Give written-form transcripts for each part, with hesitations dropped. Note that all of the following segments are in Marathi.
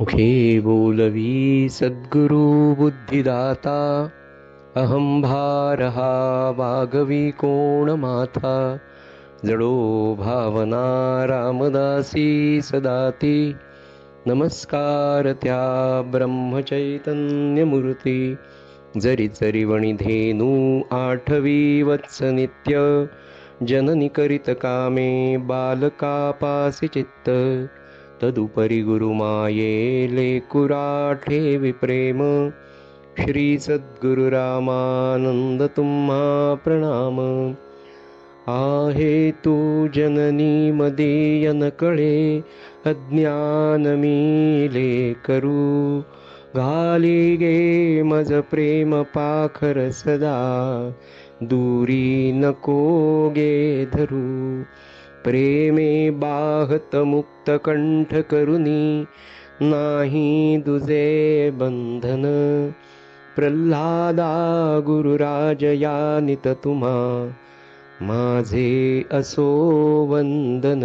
मुखे बोलवी सद्गुरु बुद्धिदाता अहं भारहा वागवी कोण माथा जडो भावना रामदासी सदाती नमस्कार त्या ब्रह्मचैतन्यमूर्ती जरी जरी वणिधेनू आठवी वत्स नित्य जननी करीत कामे बालकापासी चित्त तदुपरी गुरुमाये लेकुराठे विप्रेम श्री सद्गुरु रामानंद तुम्हा प्रणाम आहे तू जननी मदीयन कळे अज्ञान मीले करू घाली गे मज प्रेम पाखर सदा दूरी नको गे धरू प्रेमे बाहत मुक्त कंठ करुनी नाही दुजे बंधन प्रल्हादा गुरुराज यानित तुम्हा माझे असो वंदन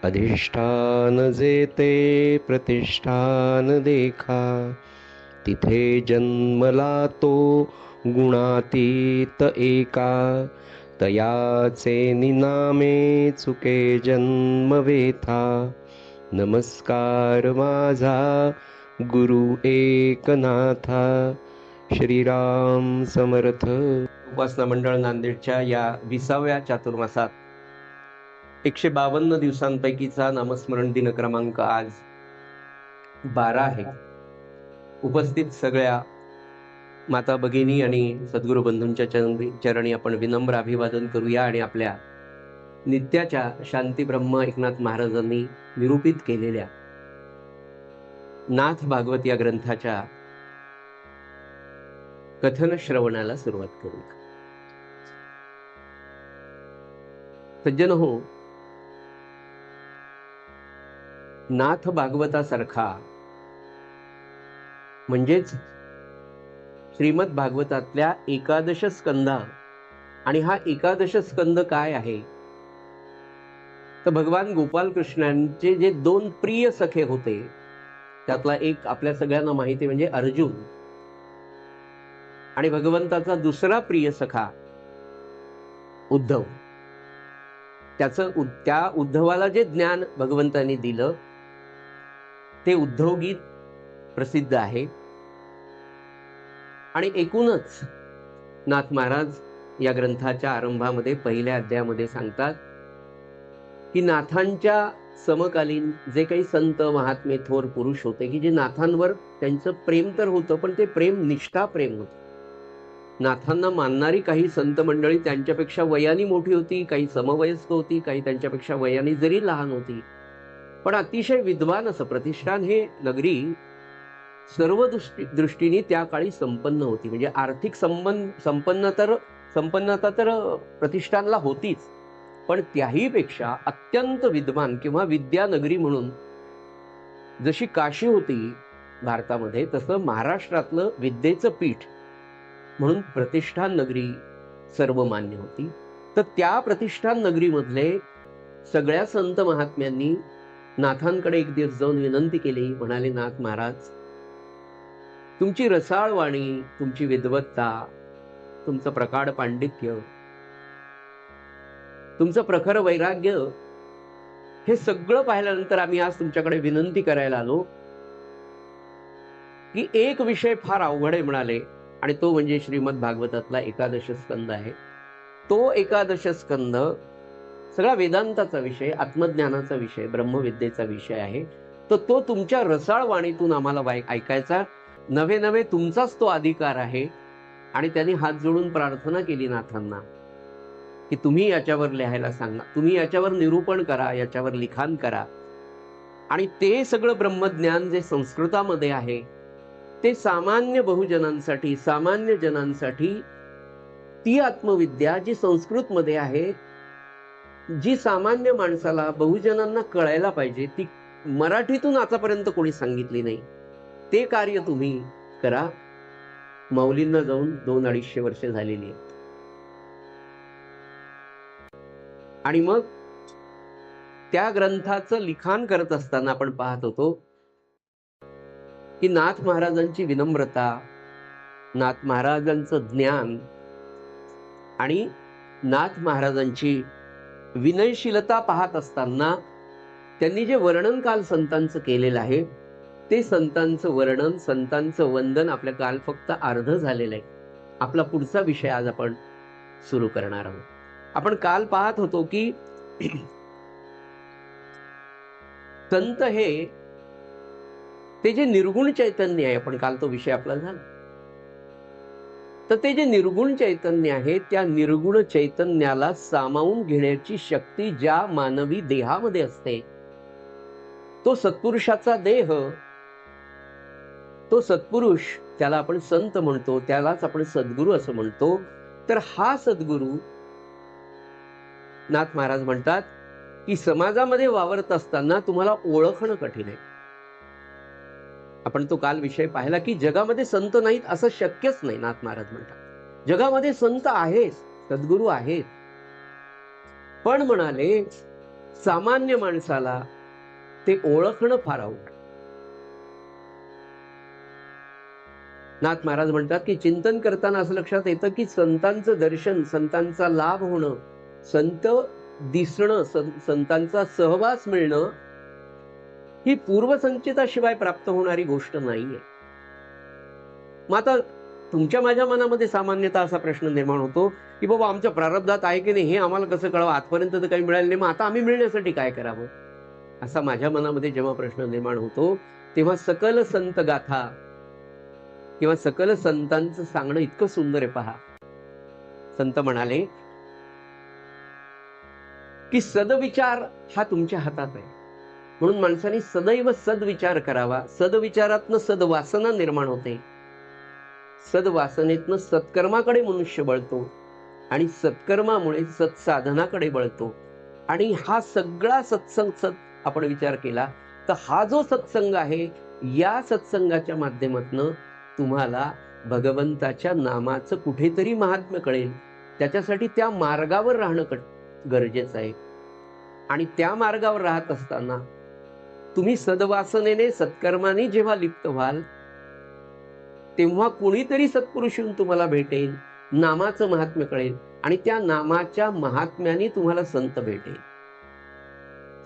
अधिष्ठान जेते प्रतिष्ठान देखा तिथे जन्मला तो गुणातीत एका तयाचे निनामे चुके जन्म वेथा नमस्कार माझा गुरु एकनाथा श्रीराम समर्थ। उपासना मंडळ नांदेडच्या या 20व्या चातुर्मासात 152 दिवसांपैकीचा नामस्मरण दिन क्रमांक आज 12 आहे। उपस्थित सगळ्या माता भगिनी आणि सद्गुरु बंधूंच्या चरणी आपण विनम्र अभिवादन करूया आणि आपल्या नित्याच्या शांती ब्रह्म एकनाथ महाराजांनी निरूपित केलेल्या नाथ भागवत या ग्रंथाच्या कथन श्रवणाला सुरुवात करूया। सज्जन हो, नाथ भागवतासारखा म्हणजेच श्रीमद भागवतातल्या 11 स्कंदा, आणि हा 11 स्कंद काय आहे तर भगवान गोपाल कृष्णांचे जे 2 प्रिय सखे होते त्यातला एक आपल्या सगळ्यांना माहिती म्हणजे अर्जुन, आणि भगवंताचा दुसरा प्रिय सखा उद्धव। त्या उद्धवाला जे ज्ञान भगवंतांनी दिलं ते उद्धव गीत प्रसिद्ध आहे। आणि एकूणच नाथ महाराज या ग्रंथाच्या आरंभामध्ये पहिल्या अध्यायामध्ये सांगतात की नाथांच्या समकालीन जे काही संत महात्मे थोर पुरुष होते की जे नाथांवर त्यांचं प्रेम तर होतं पण ते प्रेम निष्ठा प्रेम होतं। नाथांना मानणारी काही संत मंडळी त्यांच्यापेक्षा वयाने मोठी होती, काही समवयस्क होती, काही त्यांच्यापेक्षा वयाने जरी लहान होती, पण अतिशय विद्वान असं प्रतिष्ठान हे नगरी सर्व दृष्टीने त्या काळी संपन्न होती। म्हणजे आर्थिक संपन्नता तर प्रतिष्ठानला होतीच, पण त्याही पेक्षा अत्यंत विद्वान किंवा विद्यानगरी म्हणून जशी काशी होती भारतामध्ये तसं महाराष्ट्रातलं विद्येचं पीठ म्हणून प्रतिष्ठान नगरी सर्वमान्य होती। तर त्या प्रतिष्ठान नगरीमधले सगळ्या संत महात्म्यांनी नाथांकडे एक दिवस जाऊन विनंती केली, म्हणाले नाथ महाराज, तुमची रसाळ वाणी, तुमची विद्वत्ता, तुमचं प्रकाड पांडित्य, तुमचं प्रखर वैराग्य हे सगळं पाहिल्यानंतर आम्ही आज तुमच्याकडे विनंती करायला आलो की एक विषय फार अवघड आहे म्हणाले, आणि तो म्हणजे श्रीमद भागवतातला 11 स्कंद आहे। तो 11 स्कंद सगळा वेदांताचा विषय, आत्मज्ञानाचा विषय, ब्रह्मविद्येचा विषय आहे। तर तो तुमच्या रसाळ वाणीतून आम्हाला ऐकायचा नव्हे नव्हे तुमचाच तो अधिकार आहे। आणि त्यांनी हात जोडून प्रार्थना केली नाथांना की तुम्ही याच्यावर लिहायला सांगा, तुम्ही याच्यावर निरूपण करा, याच्यावर लिखाण करा। आणि ते सगळं ब्रह्मज्ञान जे संस्कृतामध्ये आहे ते सामान्य बहुजनांसाठी, सामान्य जनांसाठी ती आत्मविद्या जी संस्कृतमध्ये आहे, जी सामान्य माणसाला, बहुजनांना कळायला पाहिजे, ती मराठीतून आतापर्यंत कोणी सांगितली नाही। ते कार्य तुम्ही करा। माऊलींना जाऊन 2-250 वर्ष झालेली आहेत। आणि मग त्या ग्रंथाचं लिखाण करत असताना आपण पाहत होतो की नाथ महाराजांची विनम्रता, नाथ महाराजांचं ज्ञान आणि नाथ महाराजांची विनयशीलता पाहत असताना त्यांनी जे वर्णन काल संतांचं केलेलं आहे, ते संतांचं वर्णन, संतांचं वंदन आपल्या काल फक्त अर्ध झालेलं आहे. आपला पुढचा विषय आज आपण सुरू करणार आहोत. आपण काल पाहत होतो की संत हे ते जे निर्गुण चैतन्य आहे, आपण काल तो विषय आपला झाला, तर ते जे निर्गुण चैतन्य आहे, त्या निर्गुण चैतन्याला सामावून घेण्याची शक्ती ज्या मानवी देहामध्ये असते, तो सत्पुरुषाचा देह, तो सत्पुरुष, त्याला आपण संत म्हणतो, त्यालाच आपण सद्गुरू असं म्हणतो. तर हा सद्गुरू नाथ महाराज म्हणतात की समाजामध्ये वावरत असताना तुम्हाला ओळखणं कठीण आहे. आपण तो काल विषय पाहिला की जगामध्ये संत नाहीत असं शक्यच नाही. नाथ महाराज म्हणतात जगामध्ये संत आहेत, सद्गुरू आहेत, पण म्हणाले सामान्य माणसाला ते ओळखणं फार अवघड. नाथ महाराज म्हणतात की चिंतन करताना असं लक्षात येतं की संतांचं दर्शन, संतांचा लाभ होणं, संत दिसणं, संतांचा सहवास मिळणं ही पूर्वसंचिताशिवाय प्राप्त होणारी गोष्ट नाहीये. मग आता तुमच्या माझ्या मनामध्ये सामान्यतः असा प्रश्न निर्माण होतो की बाबा आमच्या प्रारब्धात आहे की नाही हे आम्हाला कसं कळावं, आजपर्यंत तर काही मिळालं नाही, मग आता आम्ही मिळण्यासाठी काय करावं, असा माझ्या मनामध्ये जेव्हा प्रश्न निर्माण होतो, तेव्हा सकल संत गाथा किंवा सकल संतांचं सांगणं इतकं सुंदर आहे. पहा, संत म्हणाले की सदविचार हा तुमच्या हातात आहे, म्हणून माणसाने सदैव सदविचार करावा. सदविचारातनं सदवासना निर्माण होते, सदवासनेतनं सत्कर्माकडे मनुष्य बळतो आणि सत्कर्मामुळे सत्साधनाकडे बळतो. आणि हा सगळा सत्संग आपण विचार केला तर हा जो सत्संग आहे, या सत्संगाच्या माध्यमातून तुम्हाला भगवंताच्या नामाचं कुठेतरी महात्म्य कळेल. त्याच्यासाठी त्या मार्गावर राहणं गरजेचं आहे. आणि त्या मार्गावर राहत असताना तुम्ही सद्वासनेने, सत्कर्माने जेव्हा लिप्त व्हाल, तेव्हा कुणीतरी सत्पुरुष येऊन तुम्हाला भेटेल, नामाचं महात्म्य कळेल आणि त्या नामाच्या महात्म्याने तुम्हाला संत भेटेल.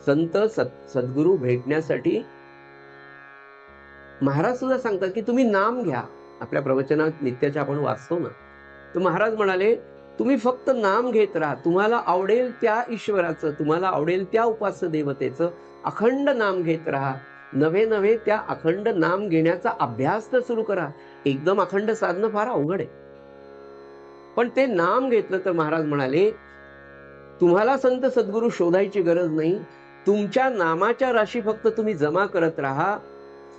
संत सद्गुरू भेटण्यासाठी महाराज सुद्धा सांगतात की तुम्ही नाम घ्या. आपल्या प्रवचनात नित्याच्या आपण वाचतो ना, तर महाराज म्हणाले तुम्ही फक्त नाम घेत राहा. तुम्हाला आवडेल त्या ईश्वराचं, तुम्हाला आवडेल त्या उपास्य देवतेचं अखंड नाम घेत राहा. नवे नवे त्या अखंड नाम घेण्याचा अभ्यास तर सुरू करा. एकदम अखंड साधणं फार अवघड आहे, पण ते नाम घेतलं तर महाराज म्हणाले तुम्हाला संत सद्गुरू शोधायची गरज नाही. तुमच्या नामाच्या राशी फक्त तुम्ही जमा करत राहा.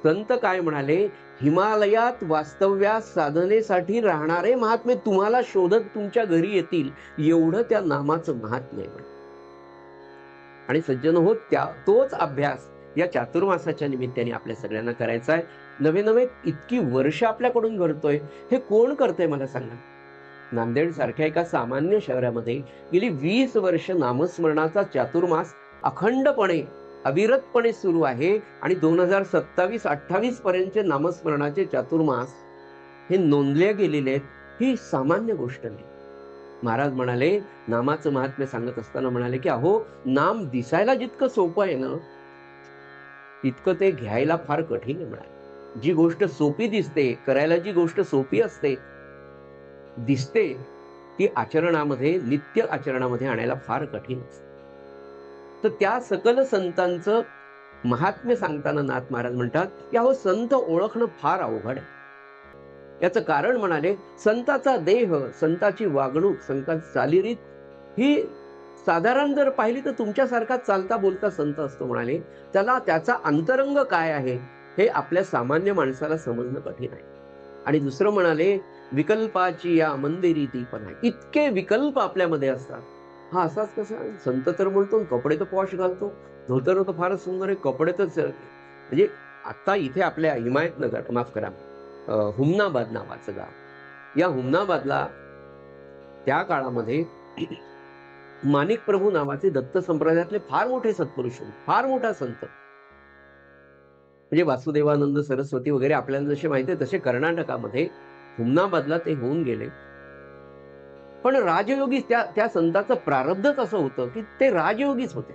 संत काय म्हणाले, हिमालयात वास्तव्यास साधनेसाठी राहणारे महात्मे तुम्हाला शोधत तुमच्या घरी येतील, एवढं त्या नामाचं महात्म्य आहे. आणि सज्जन हो, तोच अभ्यास या चातुर्मासाच्या निमित्ताने आपल्या सगळ्यांना करायचा आहे. नवे नवे इतकी वर्ष आपल्याकडून घडतोय, हे कोण करतंय मला सांगा. नांदेड सारख्या एका सामान्य शहरामध्ये गेली 20 वर्ष नामस्मरणाचा चातुर्मास अखंडपणे, अविरतपणे सुरू आहे. आणि 2027-28 पर्यंतचे नामस्मरणाचे चातुर्मास हे नोंदले गेलेले आहेत. ही सामान्य गोष्ट नाही. महाराज म्हणाले, नामाचं महात्म्य सांगत असताना म्हणाले की अहो, नाम दिसायला जितकं सोपं आहे ना, तितकं ते घ्यायला फार कठीण आहे. म्हणाले जी गोष्ट सोपी दिसते, करायला जी गोष्ट सोपी असते, दिसते, ती आचरणामध्ये, नित्य आचरणामध्ये आणायला फार कठीण असते. तर त्या सकल संतांचं महात्म्य सांगताना नाथ महाराज म्हणतात की अहो, संत ओळखणं फार अवघड आहे. याचं कारण म्हणाले, संताचा देह, संताची वागणूक, संताची चालीरीत ही साधारण जर पाहिली तर तुमच्यासारखा चालता बोलता संत असतो. म्हणाले त्याचा अंतरंग काय आहे हे आपल्या सामान्य माणसाला समजणं कठीण आहे. आणि दुसरं म्हणाले, विकल्पाची या मंदिरी ती पण आहे. इतके विकल्प आपल्यामध्ये असतात. हा असाच कसा, संत तर म्हणतो कपडे तर पॉश घालतो, धोतर तर फारच सुंदर आहे, कपडे तर म्हणजे आता इथे आपल्या हिमायतनगर, माफ करा, हुमनाबाद नावाचं गाव, या हुमनाबादला त्या काळामध्ये माणिक प्रभू नावाचे दत्त संप्रदायातले फार मोठे सत्पुरुष, फार मोठा संत, म्हणजे वासुदेवानंद सरस्वती वगैरे आपल्याला जसे माहिती आहे तसे कर्नाटकामध्ये हुमनाबादला ते होऊन गेले. पण राजयोगी त्या त्या संतांचं प्रारब्धच असं होतं की ते राजयोगीच होते.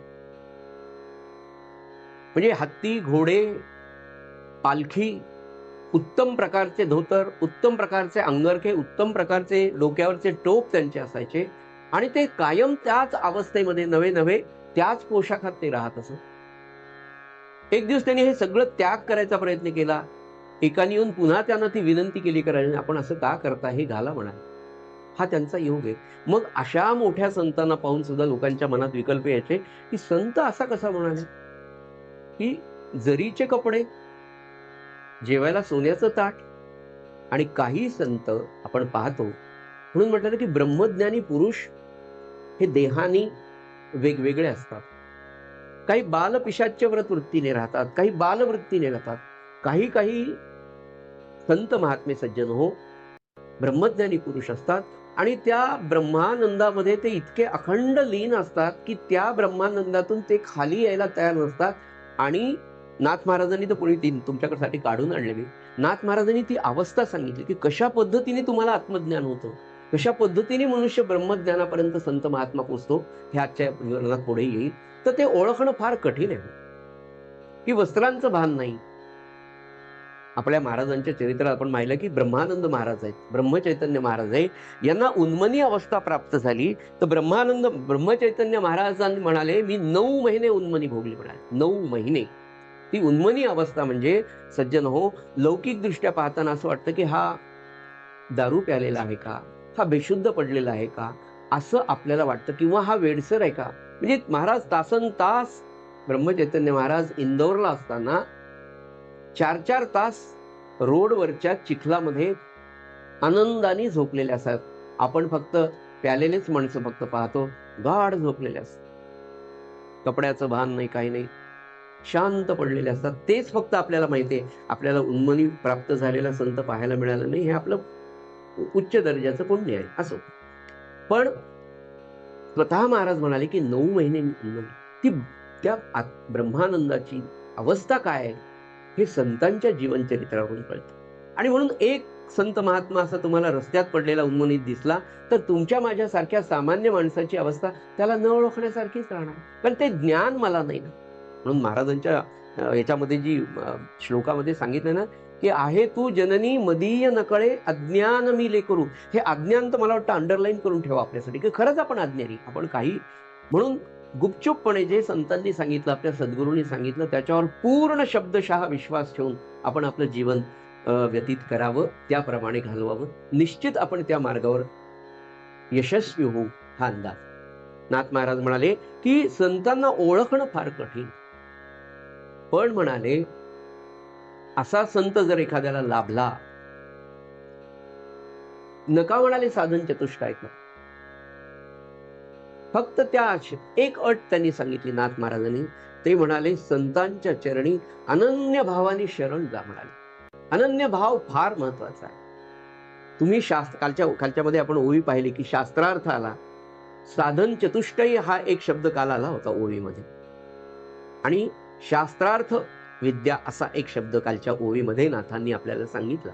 म्हणजे हत्ती, घोडे, पालखी, उत्तम प्रकारचे धोतर, उत्तम प्रकारचे अंगरखे, उत्तम प्रकारचे डोक्यावरचे टोप त्यांचे असायचे आणि ते कायम त्याच अवस्थेमध्ये नवे नवे त्याच पोशाखात ते राहत असत. एक दिवस त्यांनी हे सगळं त्याग करायचा प्रयत्न केला. एकाने येऊन पुन्हा त्यांना ती विनंती केली, करायला आपण असं का करता, हे घाला म्हणाले. हा त्यांचा योग आहे. मग अशा मोठ्या संतांना पाहून सुद्धा लोकांच्या मनात विकल्प यायचे की संत असा कसा म्हणाले की जरीचे कपडे, जेवायला सोन्याचं ताट. आणि काही संत आपण पाहतो, म्हणून म्हटलं की ब्रह्मज्ञानी पुरुष हे देहानी वेगवेगळे असतात. काही बालपिशाच्य व्रत वृत्तीने राहतात, काही बालवृत्तीने राहतात. काही काही संत महात्मे सज्जन हो ब्रह्मज्ञानी पुरुष असतात आणि त्या ब्रह्मानंदामध्ये ते इतके अखंड लीन असतात की त्या ब्रह्मानंदातून ते खाली यायला तयार नसतात. आणि नाथ महाराजांनी तर पुढे ती तुमच्याकडे काढून आणलेली, नाथ महाराजांनी ती अवस्था सांगितली की कशा पद्धतीने तुम्हाला आत्मज्ञान होतं, कशा पद्धतीने मनुष्य ब्रह्मज्ञानापर्यंत संत महात्मा पोचतो, हे आजच्या विवरणात पुढे येईल. तर ते ओळखणं फार कठीण आहे की वस्त्रांचं भान नाही. आपल्या महाराजांच्या चरित्रात आपण पाहिलं की ब्रह्मानंद महाराज आहेत, ब्रह्मचैतन्य महाराज आहे, यांना उन्मनी अवस्था प्राप्त झाली. तर ब्रह्मचैतन्य महाराजांनी म्हणाले मी 9 महिने उन्मनी भोगली म्हणाले. 9 महिने ती उन्मनी अवस्था म्हणजे सज्जन हो, लौकिक दृष्ट्या पाहताना असं वाटतं की हा दारू प्यालेला आहे का, हा बेशुद्ध पडलेला आहे का, असं आपल्याला वाटतं, किंवा हा वेडसर आहे का. म्हणजे महाराज तासन तास, ब्रह्मचैतन्य महाराज इंदौरला असताना 4-4 तास रोडवरच्या चिखलामध्ये आनंदाने झोपलेले असतात. आपण फक्त प्यालेलेच माणसं फक्त पाहतो, गाढ झोपलेले असतात, कपड्याचं भान नाही, काही नाही, शांत पडलेले असतात. तेच फक्त आपल्याला माहिती आहे. आपल्याला उन्मनी प्राप्त झालेला संत पाहायला मिळाला नाही, हे आपलं उच्च दर्जाचं पुण्य आहे. असो, पण स्वतः महाराज म्हणाले की 9 महिने ती त्या ब्रह्मानंदाची अवस्था काय आहे हे संतांच्या जीवनचरित्रावरून कळतं. आणि म्हणून एक संत महात्मा असा तुम्हाला रस्त्यात पडलेला उन्मनीत दिसला तर तुमच्या माझ्यासारख्या सामान्य माणसाची अवस्था त्याला न ओळखण्यासारखीच राहणार, कारण ते ज्ञान मला नाही ना. म्हणून महाराजांच्या याच्यामध्ये जी श्लोकामध्ये सांगितलं ना की आहे तू जननी मदीय नकळे अज्ञान मी लेकरू, हे अज्ञान तर मला वाटतं अंडरलाईन करून ठेवा आपल्यासाठी की खरंच आपण अज्ञानी, आपण काही. म्हणून गुपचूपपणे जे संतांनी सांगितलं, आपल्या सद्गुरूंनी सांगितलं, त्याच्यावर पूर्ण शब्दशः विश्वास ठेवून आपण आपलं जीवन व्यतीत करावं, त्याप्रमाणे घालवावं. निश्चित आपण त्या मार्गावर यशस्वी होऊ, हा अंदाज. नाथ महाराज म्हणाले की संतांना ओळखणं फार कठीण, पण म्हणाले असा संत जर एखाद्याला लाभला, नका म्हणाले साधन चतुष्टायक, फक्त त्या एक अट त्यांनी सांगितली नाथ महाराजांनी, ते म्हणाले संतांच्या चरणी अनन्य भावाने शरण जा म्हणाले. अनन्य भाव फार महत्वाचा आहे. तुम्ही कालच्यामध्ये आपण ओवी पाहिली की शास्त्रार्थ आला, साधन चतुष्टय हा एक शब्द काल आला होता ओवीमध्ये, आणि शास्त्रार्थ विद्या असा एक शब्द कालच्या ओवीमध्ये नाथांनी आपल्याला सांगितला.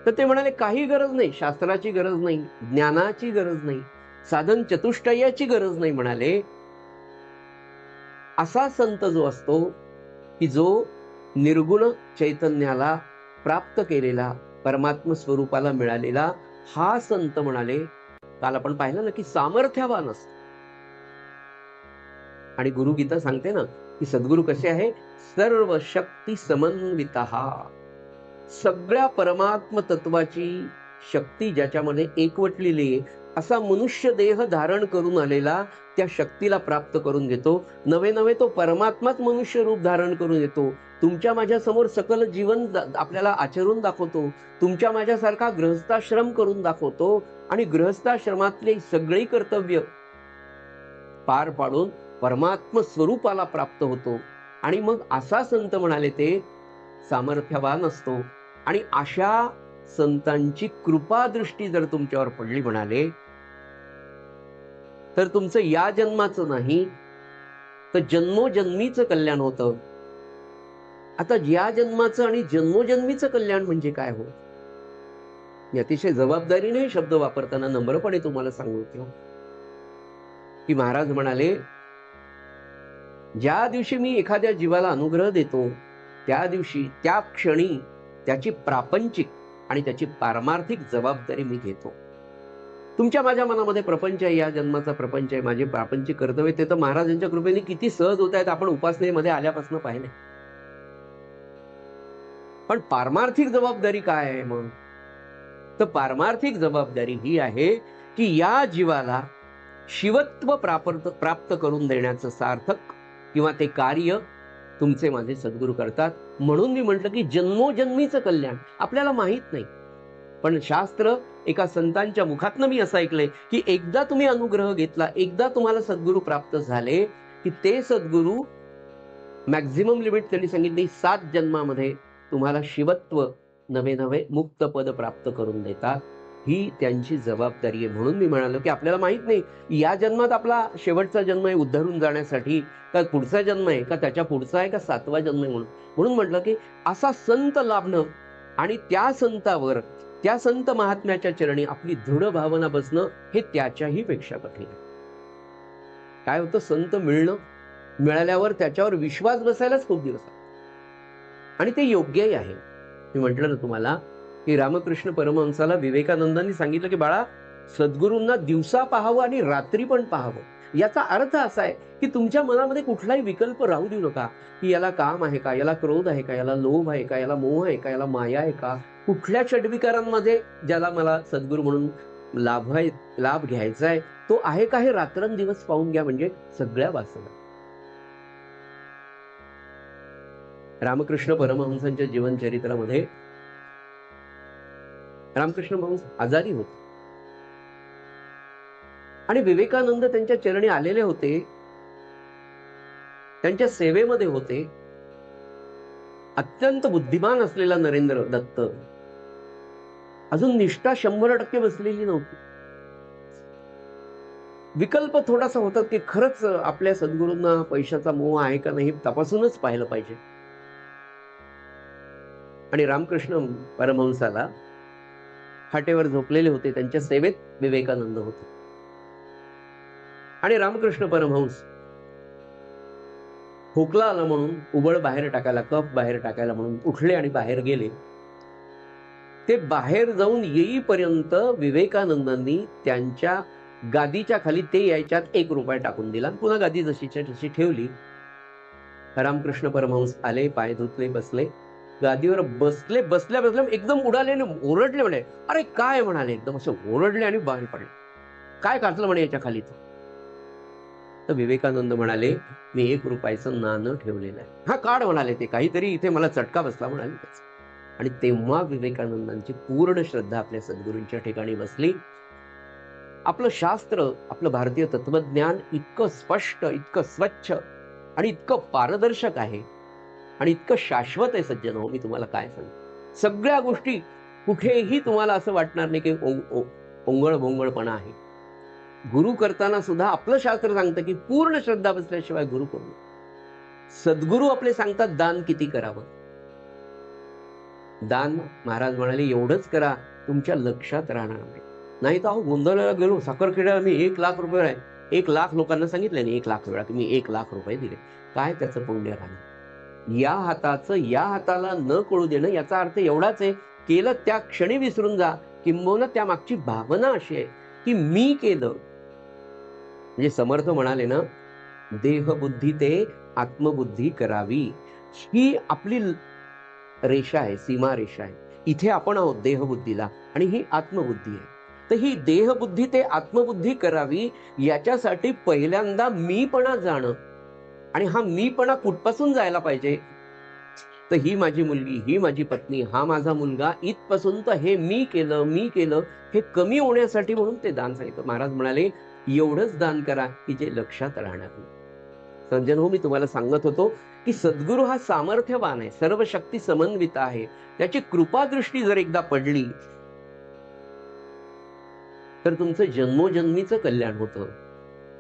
तर ते म्हणाले काही गरज नाही, शास्त्राची गरज नाही, ज्ञानाची गरज नाही, साधन चतुष्टयाची गरज नाही. म्हणाले असा संत जो असतो की जो निर्गुण चैतन्याला प्राप्त केलेला, परमात्म स्वरूपाला मिळालेला हा संत, म्हणाले काल आपण पाहिलं ना की सामर्थ्यवान असतो. आणि गुरुगीता सांगते ना की सद्गुरु कसे आहे, सर्व शक्ती समन्वितः, सगळ्या परमात्म तत्वाची शक्ती ज्याच्यामध्ये एकवटलेली आहे, असा मनुष्य देह धारण करून आलेला त्या शक्तीला प्राप्त करून घेतो. नवे नवे तो परमात्माच मनुष्य रूप धारण करून येतो. तुमच्या माझ्या समोर सकल जीवन आपल्याला आचरून दाखवतो. तुमच्या माझ्यासारखा गृहस्थाश्रम करून दाखवतो आणि गृहस्थाश्रमातले सगळी कर्तव्य पार पाडून परमात्म स्वरूपाला प्राप्त होतो. आणि मग असा संत म्हणाले ते सामर्थ्यवान असतो. आणि अशा संतांची कृपा दृष्टी जर तुमच्यावर पडली म्हणाले, तर तुमचं या जन्माचं नाही तर जन्मोजन्मीचं कल्याण होतं. आता या जन्माचं आणि जन्मोजन्मीचं कल्याण म्हणजे काय हो? मी अतिशय जबाबदारीने हे शब्द वापरताना नम्रपणे तुम्हाला सांगतो की महाराज म्हणाले, ज्या दिवशी मी एखाद्या जीवाला अनुग्रह देतो त्या दिवशी, त्या क्षणी त्याची प्रापंचिक आणि त्याची पारमार्थिक जबाबदारी मी घेतो. तुमच्या माझ्या मनामध्ये प्रपंच आहे, या जन्माचा प्रपंच आहे, माझे प्रापंचिक कर्तव्य, ते तर महाराजांच्या कृपेने किती सहज होत आहेत, आपण उपासनेमध्ये आल्यापासून पाहिले. पण पारमार्थिक जबाबदारी काय आहे मग? तर पारमार्थिक जबाबदारी ही आहे की या जीवाला शिवत्व प्राप्त करून देण्याचं सार्थक किंवा ते कार्य तुमचे माझे सद्गुरू करतात. म्हणून मी म्हटलं की जन्मोजन्मीचं कल्याण आपल्याला माहित नाही, पण शास्त्र एका संतांच्या मुखातनं मी असं ऐकलंय की एकदा तुम्ही अनुग्रह घेतला, एकदा तुम्हाला सद्गुरू प्राप्त झाले की ते सद्गुरू मॅक्झिमम लिमिट त्यांनी सांगितली 7 जन्मामध्ये तुम्हाला शिवत्व नवे नवे मुक्त पद प्राप्त करून देतात. ही त्यांची जबाबदारी आहे. म्हणून मी म्हणालो की आपल्याला माहित नाही या जन्मात आपला शेवटचा जन्म आहे उद्धारून जाण्यासाठी, का पुढचा जन्म आहे, का त्याच्या पुढचा आहे, का 7वा जन्म आहे. म्हणून म्हटलं की असा संत लाभणं आणि त्या संतावर, त्या संत महात्म्याच्या चरणी आपली दृढ भावना बसणं हे त्याच्याही पेक्षा कठीण आहे. काय होतं, संत मिळणं, मिळाल्यावर त्याच्यावर विश्वास बसायलाच खूप दिवस आणि ते योग्यही आहे. मी म्हटलं ना तुम्हाला की रामकृष्ण परमहंसाला विवेकानंदांनी सांगितलं की बाळा, सद्गुरूंना दिवसा पाहावं आणि रात्री पण पाहावं. याचा अर्थ असा आहे की तुमच्या मनामध्ये कुठलाही विकल्प राहू देऊ नका की याला काम आहे का, याला क्रोध आहे का, याला लोभ आहे का, याला मोह आहे का, याला माया आहे का, कुठल्या षड्विकारांमध्ये ज्याला मला सद्गुरू म्हणून लाभ घ्यायचा आहे तो आहे का, हे रात्रंदिवस पाहून घ्या, म्हणजे सगळ्या वासना. रामकृष्ण परमहंसांच्या जीवनचरित्रामध्ये रामकृष्ण परमहंस आजारी होते आणि विवेकानंद त्यांच्या चरणी आलेले होते, त्यांच्या सेवेमध्ये होते. अत्यंत बुद्धिमान असलेला नरेंद्र दत्त अजून निष्ठा 100% बसलेली नव्हती. विकल्प थोडासा होता की खरंच आपल्या सद्गुरूंना पैशाचा मोह आहे का नाही तपासूनच पाहिलं पाहिजे. आणि रामकृष्ण परमहंसाला खाटेवर झोपलेले होते, त्यांच्या सेवेत विवेकानंद होते. आणि रामकृष्ण परमहंस खोकला आला म्हणून उबळ बाहेर टाकायला, कफ बाहेर टाकायला म्हणून उठले आणि बाहेर गेले. ते बाहेर जाऊन येईपर्यंत विवेकानंदांनी त्यांच्या गादीच्या खाली ते यायच्यात 1 रुपया टाकून दिला, पुन्हा गादी जशीच्या तशी ठेवली. रामकृष्ण परमहंस आले, पाय धुतले, बसले, गादीवर बसले. बसल्या बसल्या एकदम उडाले आणि ओरडले, म्हणे अरे काय, म्हणाले, एकदम असं ओरडले आणि बाहेर पडले. काय काढलं म्हणे याच्या खाली? तर विवेकानंद म्हणाले, मी 1 रुपयाचं नाणं ठेवलेलं आहे. हा काढ, म्हणाले, ते काहीतरी इथे मला चटका बसला, म्हणाले. आणि तेव्हा विवेकानंदांची पूर्ण श्रद्धा आपल्या सद्गुरूंच्या ठिकाणी बसली. आपलं शास्त्र, आपलं भारतीय तत्वज्ञान इतकं स्पष्ट, इतकं स्वच्छ आणि इतकं पारदर्शक आहे आणि इतकं शाश्वत आहे सज्जन हो, मी तुम्हाला काय सांगू. सगळ्या गोष्टी कुठेही तुम्हाला असं वाटणार नाही की ओंगळ भोंगळपणा आहे. गुरु करताना सुद्धा आपलं शास्त्र सांगतं की पूर्ण श्रद्धा बसल्याशिवाय गुरु करू. सद्गुरू आपले सांगतात दान किती करावं. दान महाराज म्हणाले एवढंच करा तुमच्या लक्षात राहणार नाही तर अहो गोंधळाला गेलो, साखरखेड्याला मी 1 लाख रुपये आहे, 1 लाख लोकांना सांगितलं नाही, 1 लाख वेळा तुम्ही 1 लाख रुपये दिले, काय त्याचं पुण्य राहणार. या हाताचं या हाताला न कळू देणं याचा अर्थ एवढाच आहे, केलं त्या क्षणी विसरून जा. किंबहुना त्या मागची भावना अशी आहे की मी केलं. म्हणजे समर्थ म्हणाले ना, देहबुद्धी ते आत्मबुद्धी करावी, ही आपली रेषा आहे, सीमा रेषा आहे. इथे आपण आहोत देहबुद्धीला आणि ही आत्मबुद्धी आहे. तर ही देहबुद्धी ते आत्मबुद्धी करावी याच्यासाठी पहिल्यांदा मीपणा जाणं, आणि हा मीपणा कुठपासून जायला पाहिजे, तर ही माझी मुलगी, ही माझी पत्नी, हा माझा मुलगा, इथपासून तर हे मी केलं हे कमी होण्यासाठी म्हणून ते दान सांगितलं. महाराज म्हणाले एवढंच दान करा की जे लक्षात राहणार नाही. सज्जन हो, मी तुम्हाला सांगत होतो की सद्गुरू हा सामर्थ्यवान आहे, सर्व शक्ती समन्वित आहे. त्याची कृपादृष्टी जर एकदा पडली तर तुमचं जन्मोजन्मीचं कल्याण होतं,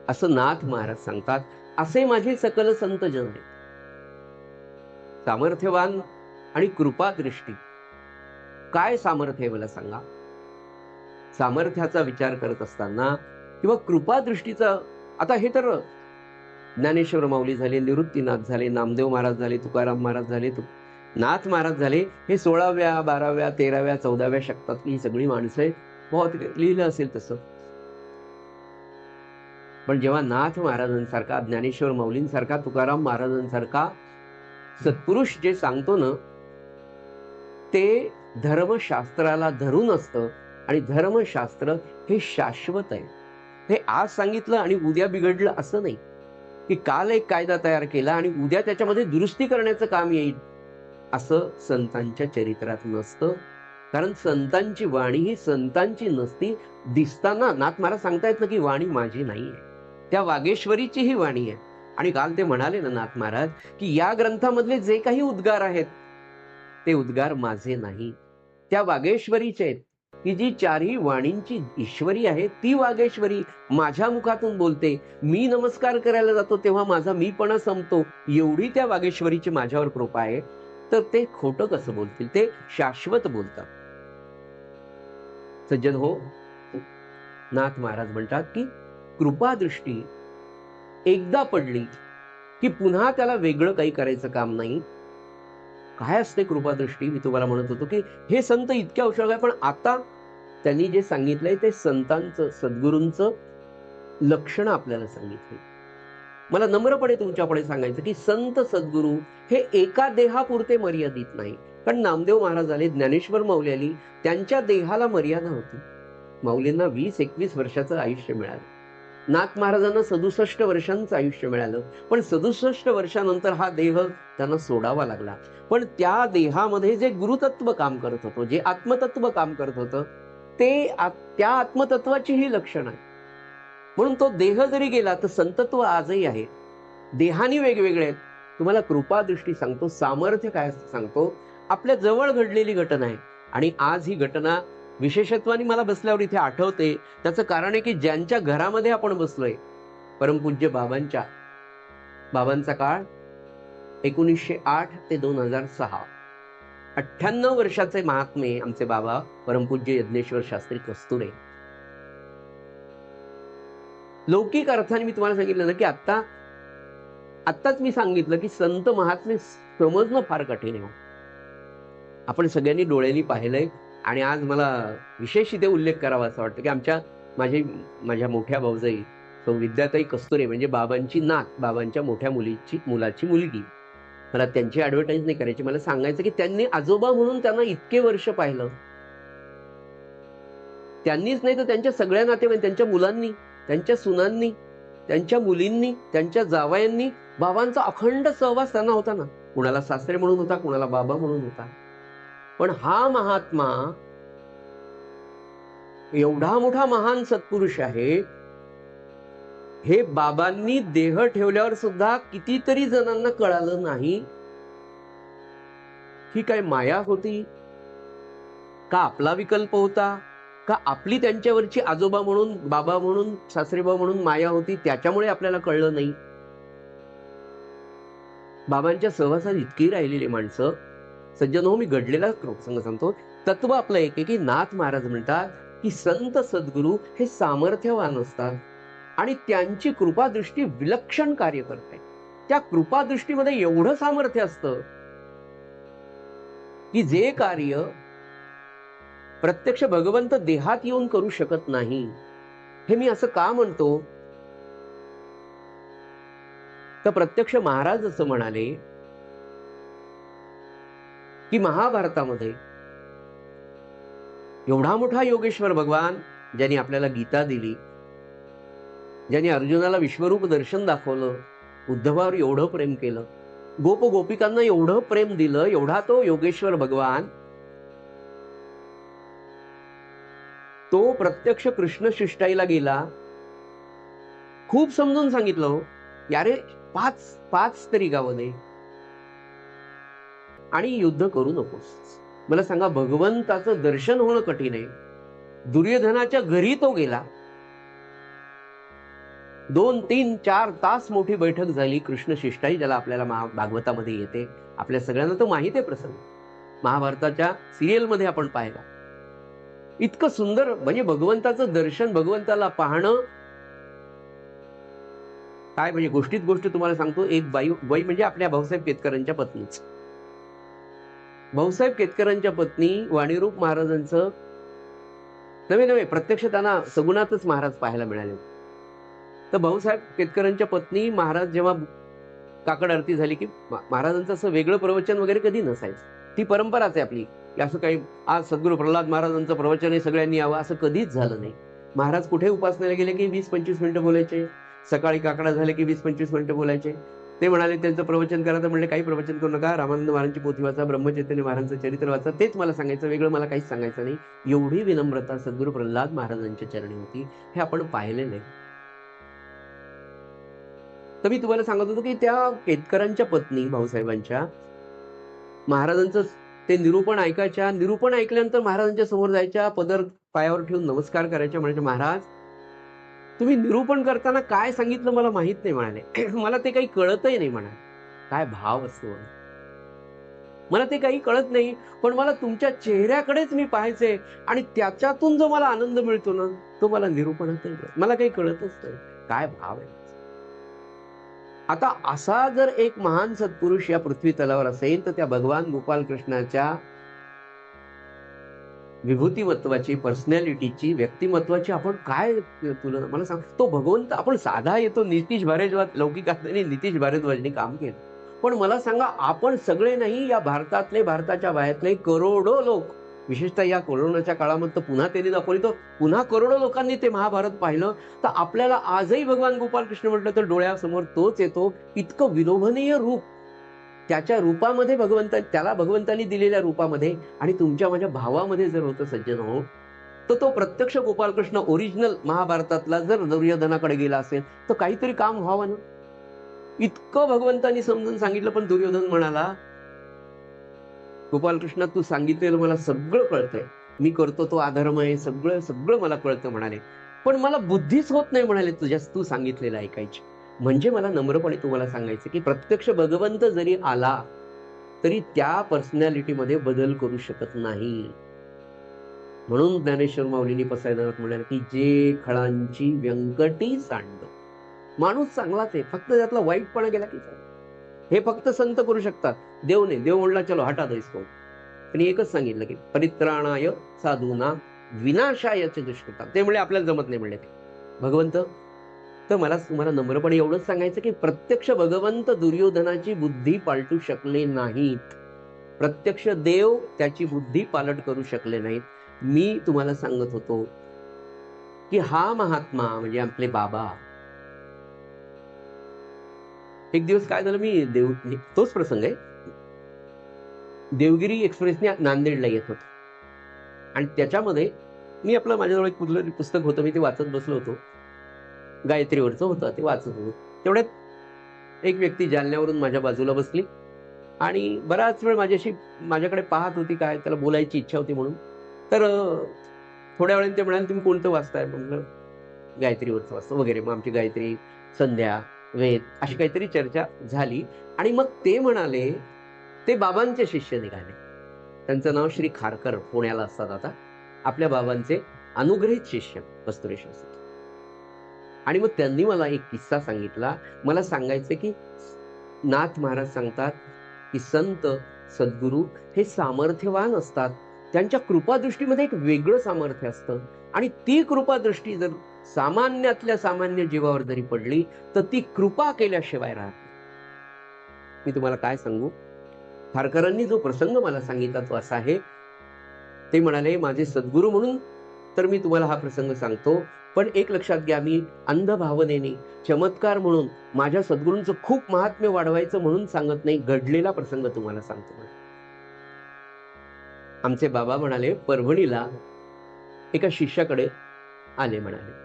असं नाथ महाराज सांगतात. असे माझे सकल संत जन. सामर्थ्यवान आणि कृपादृष्टी. काय सामर्थ्य आहे मला सांगा? सामर्थ्याचा विचार करत असताना किंवा कृपादृष्टीचा, आता हे तर ज्ञानेश्वर माऊली झाले, निवृत्तीनाथ झाले, नामदेव महाराज झाले, तुकाराम महाराज झाले, नाथ महाराज झाले, हे 16व्या 12व्या 13व्या 14व्या शतकातली ही सगळी माणसं आहेत. बहुत लिहिलं असेल तसं. पण जेव्हा नाथ महाराजांसारखा, ज्ञानेश्वर माऊलींसारखा, तुकाराम महाराजांसारखा सत्पुरुष जे सांगतो ना, ते धर्मशास्त्राला धरून असतं. आणि धर्मशास्त्र हे शाश्वत आहे. हे आज सांगितलं आणि उद्या बिघडलं असं नाही, की काल एक कायदा तयार केला आणि उद्या त्याच्यामध्ये दुरुस्ती करण्याचं काम येईल, असं संतांच्या चरित्रात नसतं. कारण संतांची वाणी ही संतांची नसती. दिसताना नाथ महाराज सांगतायत ना की वाणी माझी नाहीये, त्या वागेश्वरीची ही वाणी आहे. आणि काल ते म्हणाले ना नाथ महाराज की या ग्रंथामधले जे काही उद्गार आहेत ते उद्गार माझे नाही, त्या वागेश्वरीचे आहेत. की जी चारही वाणींची ईश्वरी आहे ती वागेश्वरी माझ्या मुखातून बोलते. मी नमस्कार करायला जातो तेव्हा माझा मीपणा संपतो, एवढी त्या वागेश्वरीची माझ्यावर कृपा आहे. तर ते खोटं कसं बोलतील? ते शाश्वत बोलतात. सज्जन हो, नाथ महाराज म्हणतात की कृपादृष्टी एकदा पडली की पुन्हा त्याला वेगळं काही करायचं काम नाही. काय असते कृपादृष्टी? मी तुम्हाला म्हणत होतो की हे संत इतक्या औषध आहे, पण आता त्यांनी जे सांगितलंय ते संतांचं, सद्गुरूंचं लक्षण आपल्याला सांगितले. मला नम्रपणे तुमच्यापुढे सांगायचं की संत सद्गुरू हे एका देहापुरते मर्यादित नाही. कारण नामदेव महाराज आले, ज्ञानेश्वर माऊली आली, त्यांच्या देहाला मर्यादा होती. माऊलींना 20-21 वर्षाचं आयुष्य मिळालं. नाथ महाराजांना 67 वर्षांचं आयुष्य मिळालं. पण 67 वर्षानंतर हा देह त्यांना सोडावा लागला. पण त्या देहामध्ये जे गुरुतत्व काम करत होतं, जे आत्मतत्व काम करत होतं, त्या आत्मतत्वाची ही लक्षण आहे. म्हणून तो देह जरी गेला तर संतत्व आजही आहे. देहानी वेगवेगळे आहेत. तुम्हाला कृपादृष्टी सांगतो, सामर्थ्य काय असतं सांगतो. आपल्या जवळ घडलेली घटना आहे आणि आज ही घटना विशेषत्वाने मला बसल्यावर इथे आठवते. त्याचं कारण आहे की ज्यांच्या घरामध्ये आपण बसलोय, परमपूज्य बाबांचा काळ 1908 ते 2006, 98 वर्षाचे महात्मे आमचे बाबा परमपूज्य यज्ञेश्वर शास्त्री कस्तुरे. लौकिक अर्थाने मी तुम्हाला सांगितलं ना की आत्ताच मी सांगितलं की संत महात्मे समजणं फार कठीण आहे. आपण सगळ्यांनी डोळ्यांनी पाहिलंय. आणि आज मला विशेष इथे उल्लेख करावा असं वाटतं की माझ्या मोठ्या भाऊजाई सौ विद्याताई कस्तुरे, म्हणजे बाबांची नात, बाबांच्या मोठ्या मुलाची मुलगी. मला त्यांची ऍडव्हर्टाईज नाही करायची, मला सांगायचं की त्यांनी आजोबा म्हणून त्यांना इतके वर्ष पाहिलं. त्यांनीच नाही तर त्यांच्या सगळ्या नातेवाईक, त्यांच्या मुलांनी, त्यांच्या सुनांनी, त्यांच्या मुलींनी, त्यांच्या जावयांनी बाबांचा अखंड सहवास त्यांना होता ना. कुणाला सासरे म्हणून होता, कुणाला बाबा म्हणून होता. पण हा महात्मा एवढा मोठा महान सत्पुरुष आहे, हे बाबांनी देह ठेवल्यावर सुद्धा कितीतरी जणांना कळालं नाही ही काय माया होती का, आपला विकल्प होता का, आपली त्यांच्यावरची आजोबा म्हणून, बाबा म्हणून, सासरेबा म्हणून माया होती, त्याच्यामुळे आपल्याला कळलं नाही. बाबांच्या सहवासात इतकी राहिलेली माणसं. सज्जन हो, मी घडलेला प्रसंग सांगतो. तत्व आपलं एक आहे की नाथ महाराज म्हणतात की संत सद्गुरू हे सामर्थ्यवान असतात आणि त्यांची कृपादृष्टी विलक्षण कार्य करते. त्या कृपादृष्टीमध्ये एवढं सामर्थ्य असतं की जे कार्य प्रत्यक्ष भगवंत देहात येऊन करू शकत नाही. हे मी असं का म्हणतो तर प्रत्यक्ष महाराज असं म्हणाले की महाभारतामध्ये एवढा मोठा योगेश्वर भगवान, ज्यांनी आपल्याला गीता दिली, ज्यांनी अर्जुनाला विश्वरूप दर्शन दाखवलं, उद्धवावर एवढं प्रेम केलं, गोपिकांना एवढं प्रेम दिलं, एवढा तो योगेश्वर भगवान, तो प्रत्यक्ष कृष्ण शिष्टाईला गेला. खूप समजून सांगितलं, यारे 5 तरी गावं दे आणि युद्ध करू नकोस. मला सांगा, भगवंताचं दर्शन होणं कठीण आहे. दुर्योधनाच्या घरी तो गेला. 2, 3, 4 तास मोठी बैठक झाली. कृष्ण शिष्टाई ज्याला आपल्याला भागवतामध्ये येते, आपल्या सगळ्यांना तो माहित आहे प्रसंग, महाभारताच्या सिरियलमध्ये आपण पाहिला. इतकं सुंदर, म्हणजे भगवंताचं दर्शन, भगवंताला पाहणं काय, म्हणजे गोष्टीत गोष्ट तुम्हाला सांगतो. एक बाई म्हणजे आपल्या भाऊसाहेब केतकरांच्या पत्नीच. भाऊसाहेब केतकरांच्या पत्नी वाणीरूप महाराजांचं नवे नवे प्रत्यक्ष त्यांना सगुणातच महाराज पाहायला मिळाले. तर भाऊसाहेब केतकरांच्या पत्नी, महाराज जेव्हा काकड आरती झाली की महाराजांचं असं वेगळं प्रवचन वगैरे कधी नसायचं. ती परंपराच आहे आपली, की असं काही आज सद्गुरू प्रल्हाद महाराजांचं प्रवचन आहे सगळ्यांनी यावं असं कधीच झालं नाही. महाराज कुठे उपासनेला गेले की 20-25 मिनिटं बोलायचे, सकाळी काकडा झाले की 20-25 मिनिटं बोलायचे. ते म्हणाले त्यांचं प्रवचन करा, तर म्हणले काही प्रवचन करू नका, रामानंद महाराजांची पोथी वाचा, ब्रह्मचैतन्य महाराजांचं चरित्र वाचा, तेच मला सांगायचं, वेगळं मला काहीच सांगायचं नाही. एवढी विनम्रता सद्गुरू प्रल्हाद महाराजांच्या चरणी होती, हे आपण पाहिले नाही. तर मी तुम्हाला सांगत होतो की त्या केतकरांच्या पत्नी भाऊसाहेबांच्या महाराजांचं ते निरूपण ऐकायच्या. निरूपण ऐकल्यानंतर महाराजांच्या समोर जायच्या, पदर पायावर ठेवून नमस्कार करायच्या, म्हणायचे महाराज तुम्ही निरूपण करताना काय सांगितलं मला माहित नाही म्हणाले. मला ते काही कळतही नाही म्हणाले. काय भाव असतो, मला ते काही कळत नाही, पण मला तुमच्या चेहऱ्याकडेच मी पाहायचंय आणि त्याच्यातून जो मला आनंद मिळतो ना, तो मला निरूपणातही मिळतो. मला काही कळतच नाही. काय भाव आहे. आता असा जर एक महान सत्पुरुष या पृथ्वी तलावर असेल, तर त्या भगवान गोपाल कृष्णाच्या विभूतिमत्वाची, पर्सनॅलिटीची, व्यक्तिमत्वाची आपण काय तुलना, मला सांग. तो भगवंत आपण साधा येतो, नितीश भारद्वाज, लौकिक असल्याने नितीश भारद्वाजने काम केलं. पण मला सांगा, आपण सगळे नाही, या भारतातले, भारताच्या बाहेरले करोडो लोक, विशेषतः या कोरोनाच्या काळामध्ये पुन्हा त्यांनी दाखवली, तर पुन्हा करोडो लोकांनी ते महाभारत पाहिलं. तर आपल्याला आजही भगवान गोपाल कृष्ण म्हटलं तर डोळ्यासमोर तोच येतो. इतकं विलोभनीय रूप त्याच्या रूपामध्ये, त्याला भगवंतांनी दिलेल्या रूपामध्ये आणि तुमच्या माझ्या भावामध्ये जर होतं सज्जन हो, तर तो प्रत्यक्ष गोपालकृष्ण ओरिजिनल महाभारतातला जर दुर्योधनाकडे गेला असेल तर काहीतरी काम व्हावं ना. इतकं भगवंतांनी समजून सांगितलं, पण दुर्योधन म्हणाला, गोपालकृष्ण तू सांगितलेलं मला सगळं कळतंय, मी करतो तो अधर्म आहे, सगळं सगळं मला कळतं म्हणाले, पण मला बुद्धीच होत नाही म्हणाले तू सांगितलेलं ऐकायची. म्हणजे मला नम्रपणे तुम्हाला सांगायचं की प्रत्यक्ष भगवंत जरी आला तरी त्या पर्सनॅलिटीमध्ये बदल करू शकत नाही. म्हणून ज्ञानेश्वर माऊलींनी पसायदानात म्हणाले की जे खळांची व्यंकटी सांड. माणूस चांगलाच आहे, फक्त त्यातला वाईटपणा गेला की चालेल. हे फक्त संत करू शकतात, देव नाही. देव म्हणला चलो हटा दैसतो. त्यांनी एकच सांगितलं की परित्राणाय साधूना विनाशायच दुष्कृता. ते म्हणजे आपल्याला जमत नाही म्हणले ते भगवंत. तर मला तुम्हाला नम्रपणे एवढंच सांगायचं की प्रत्यक्ष भगवंत दुर्योधनाची बुद्धी पालटू शकले नाहीत. प्रत्यक्ष देव त्याची बुद्धी पालट करू शकले नाहीत. मी तुम्हाला सांगत होतो की हा महात्मा म्हणजे आपले बाबा. एक दिवस काय झालं, मी तोच प्रसंग आहे, देवगिरी एक्सप्रेसने नांदेडला येत होतो आणि त्याच्यामध्ये मी माझ्याजवळ एक पुस्तक होतं, मी ते वाचत बसलो होतो, गायत्रीवरचं होतं, ते वाचत होतो. तेवढ्यात एक व्यक्ती जालन्यावरून माझ्या बाजूला बसली आणि बराच वेळ माझ्याकडे पाहत होती, काय त्याला बोलायची इच्छा होती म्हणून. तर थोड्या वेळाने ते म्हणाले तुम्ही कोणतं वाचताय, म्हटलं गायत्रीवरचं वाचतो वगैरे. मग आमची गायत्री, संध्या, वेद अशी काहीतरी चर्चा झाली आणि मग ते म्हणाले, ते बाबांचे शिष्य निघाले, त्यांचं नाव श्री खारकर, पुण्याला असतात आता, आपल्या बाबांचे अनुग्रहित शिष्य कस्तुरेश्वर. आणि मग त्यांनी मला एक किस्सा सांगितला. मला सांगायचं की नाथ महाराज सांगतात की संत सद्गुरू हे सामर्थ्यवान असतात, त्यांच्या कृपादृष्टीमध्ये एक वेगळं सामर्थ्य असतं आणि ती कृपादृष्टी जर सामान्यातल्या सामान्य जीवावर जरी पडली तर ती कृपा केल्याशिवाय राहत. मी तुम्हाला काय सांगू, खारकरांनी जो प्रसंग मला सांगितला तो असा आहे. ते म्हणाले माझे सद्गुरू म्हणून तर मी तुम्हाला हा प्रसंग सांगतो, पण एक लक्षात घ्या, मी अंध भावनेने चमत्कार म्हणून माझ्या सद्गुरूंचं खूप महात्म्य वाढवायचं म्हणून सांगत नाही, घडलेला प्रसंग तुम्हाला सांगतो. आमचे बाबा म्हणाले परभणीला एका शिष्याकडे आले, म्हणाले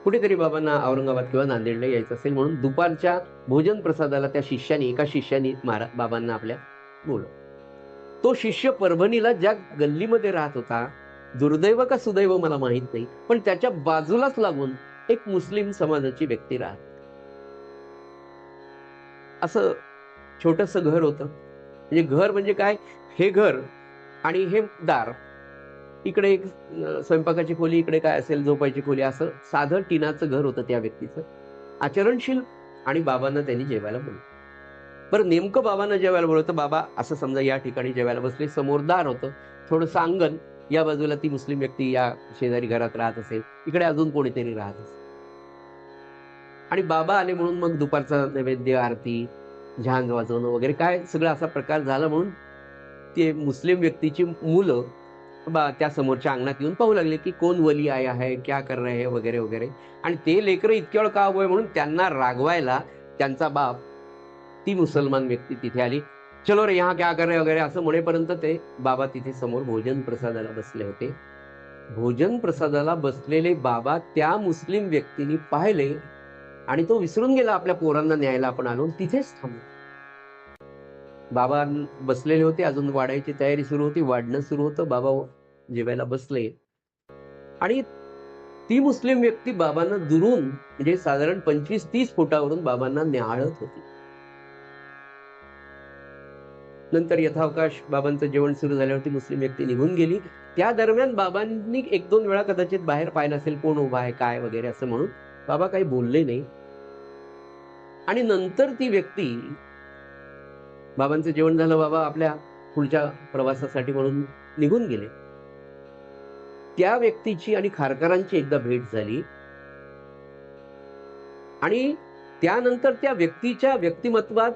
कुठेतरी बाबांना औरंगाबाद किंवा नांदेडला यायचं असेल म्हणून दुपारच्या भोजन प्रसादाला त्या एका शिष्याने बाबांना आपल्या बोलवलं. तो शिष्य परभणीला ज्या गल्लीमध्ये राहत होता, दुर्दैव का सुदैव मला माहित नाही, पण त्याच्या बाजूलाच लागून एक मुस्लिम समाजाची व्यक्ती राहत. असं छोटंसं घर होतं. म्हणजे घर म्हणजे काय, हे घर आणि हे दार, इकडे एक स्वयंपाकाची खोली, इकडे काय असेल झोपायची खोली, असं साधं टिनाचं घर होतं त्या व्यक्तीचं, आचरणशील. आणि बाबांना त्यांनी जेवायला बोलवलं. बरं, नेमकं बाबांना जेवायला बोलवतं. बाबा असं समजा या ठिकाणी जेवायला बसले, समोर दार होतं, थोडंसं अंगण, या बाजूला ती मुस्लिम व्यक्ती या शेजारी घरात राहत असेल, इकडे अजून कोणीतरी राहत असेल. आणि बाबा आले म्हणून मग दुपारचा नैवेद्य, आरती, झांज वाजवणं वगैरे काय सगळं असा प्रकार झाला म्हणून ते मुस्लिम व्यक्तीची मुलं त्या समोरच्या अंगणात येऊन पाहू लागले की कोण वली आया है, क्या कर रहे है, वगैरे वगैरे. आणि ते लेकरं इतक्या वेळ का उभे म्हणून त्यांना रागवायला त्यांचा बाप, ती मुसलमान व्यक्ती तिथे आली. चलो रे यहाँ क्या कर रहे वगैरे असं म्हणेपर्यंत ते बाबा तिथे समोर भोजन प्रसादाला बसले होते. भोजन प्रसादाला बसलेले बाबा त्या मुस्लिम व्यक्तीने पाहिले आणि तो विसरून गेला आपल्या पोरांना न्यायला आपण आलो, तिथेच थांबला. बाबा बसलेले होते, अजून वाढायची तयारी सुरू होती, वाढणं सुरू होतं, बाबा जेवायला बसले आणि ती मुस्लिम व्यक्ती बाबांना दुरून म्हणजे साधारण 25-30 फुटावरून बाबांना न्याहाळत होती. नंतर यथावकाश बाबांचं जेवण सुरू झाल्यावरती मुस्लिम व्यक्ती निघून गेली. त्या दरम्यान बाबांनी 1-2 वेळा कदाचित बाहेर पाहिलं असेल, कोण उभा आहे काय वगैरे असं म्हणून. बाबा काही बोलले नाही. आणि नंतर ती व्यक्ती, बाबांचं जेवण झालं, बाबा आपल्या पुढच्या प्रवासासाठी म्हणून निघून गेले. त्या व्यक्तीची आणि खारकरांची एकदा भेट झाली आणि त्यानंतर त्या व्यक्तीच्या व्यक्तिमत्वात,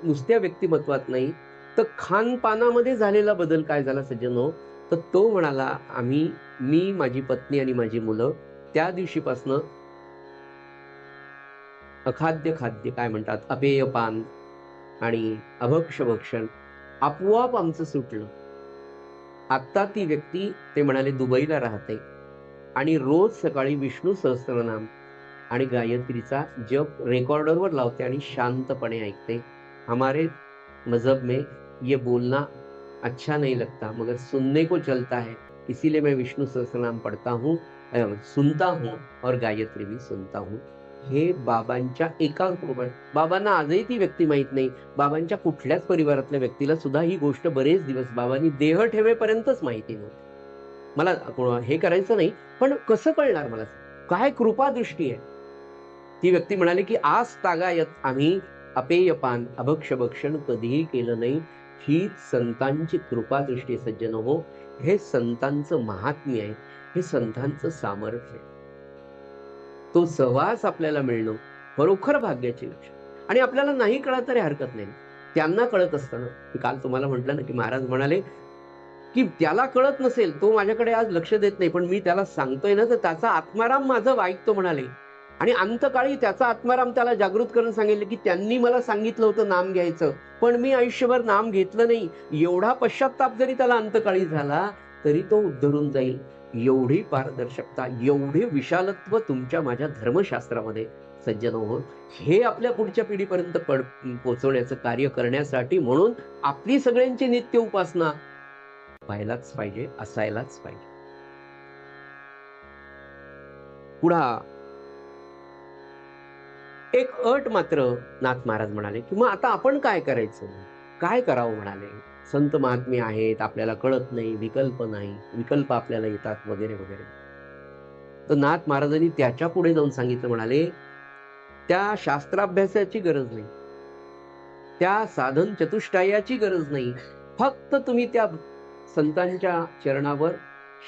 नुसत्या व्यक्तिमत्वात नाही तर खानपानामध्ये झालेला बदल काय झाला सज्जनो, तर तो म्हणाला, मी, माझी पत्नी आणि माझी मुलं त्या दिवशीपासनं अखाद्य खाद्य काय म्हणतात, अपेय पान आणि अभक्ष्य भक्षण आपोआप आमचं सुटलं. आता ती व्यक्ती, ते म्हणाले, दुबईला राहते आणि रोज सकाळी विष्णू सहस्त्रनाम आणि गायत्रीचा जप रेकॉर्डरवर लावते आणि शांतपणे ऐकते. हमारे मजहब में ये बोलना अच्छा नहीं लगता मगर सुनने को चलता है, इसीलिए मैं विष्णू सहस्त्रनाम पढ़ता हूँ, सुनता हूँ और गायत्री भी सुनता हूँ. हे बाबांच्या एका बाबांना आजही ती व्यक्ती माहित नाही. बाबांच्या कुठल्याच परिवारातल्या व्यक्तीला सुद्धा ही गोष्ट बरेच दिवस बाबांनी देह ठेवेपर्यंतच माहिती नव्हती. मला हे करायचं नाही, पण कसं कळणार मला, काय कृपा दृष्टी आहे. ती व्यक्ती म्हणाली की आज तागायत आम्ही अपेयपान अभक्ष्य भक्षण कधीही केलं नाही. ही संतांची कृपा दृष्टी सज्जन हो, हे संतांचं महात्म्य आहे, हे संतांचं सामर्थ्य आहे. तो सहवास आपल्याला मिळणं खरोखर भाग्याची गोष्ट. आणि आपल्याला नाही कळत तरी हरकत नाही, त्यांना कळत असताना. काल तुम्हाला म्हटलं ना की महाराज म्हणाले की त्याला कळत नसेल, तो माझ्याकडे आज लक्ष देत नाही, पण मी त्याला सांगतोय ना, तर त्याचा आत्माराम माझं ऐकतो म्हणाले. आणि अंतकाळी त्याचा आत्माराम त्याला जागृत करून सांगितलं की त्यांनी मला सांगितलं होतं नाम घ्यायचं, पण मी आयुष्यभर नाम घेतलं नाही. एवढा पश्चाताप जरी त्याला अंतकाळी झाला तरी तो उद्धरून जाईल. एवढी पारदर्शकता, एवढे विशालत्व तुमच्या माझ्या धर्मशास्त्रामध्ये सज्जन हो. हे आपल्या पुढच्या पिढीपर्यंत पोहोचवण्याचं कार्य करण्यासाठी म्हणून आपली सगळ्यांची नित्य उपासना व्हायलाच पाहिजे, असायलाच पाहिजे. पुढा एक अट मात्र नाथ महाराज म्हणाले की मग आता आपण काय करायचं, काय करावं म्हणाले. संत महात्मे आहेत, आपल्याला कळत नाही, विकल्प नाही, विकल्प आपल्याला येतात वगैरे वगैरे. तर नाथ महाराजांनी त्याच्या पुढे जाऊन सांगितलं, म्हणाले त्या शास्त्राभ्यासाची गरज नाही, त्या साधन चतुष्टायाची गरज नाही. फक्त तुम्ही त्या संतांच्या चरणावर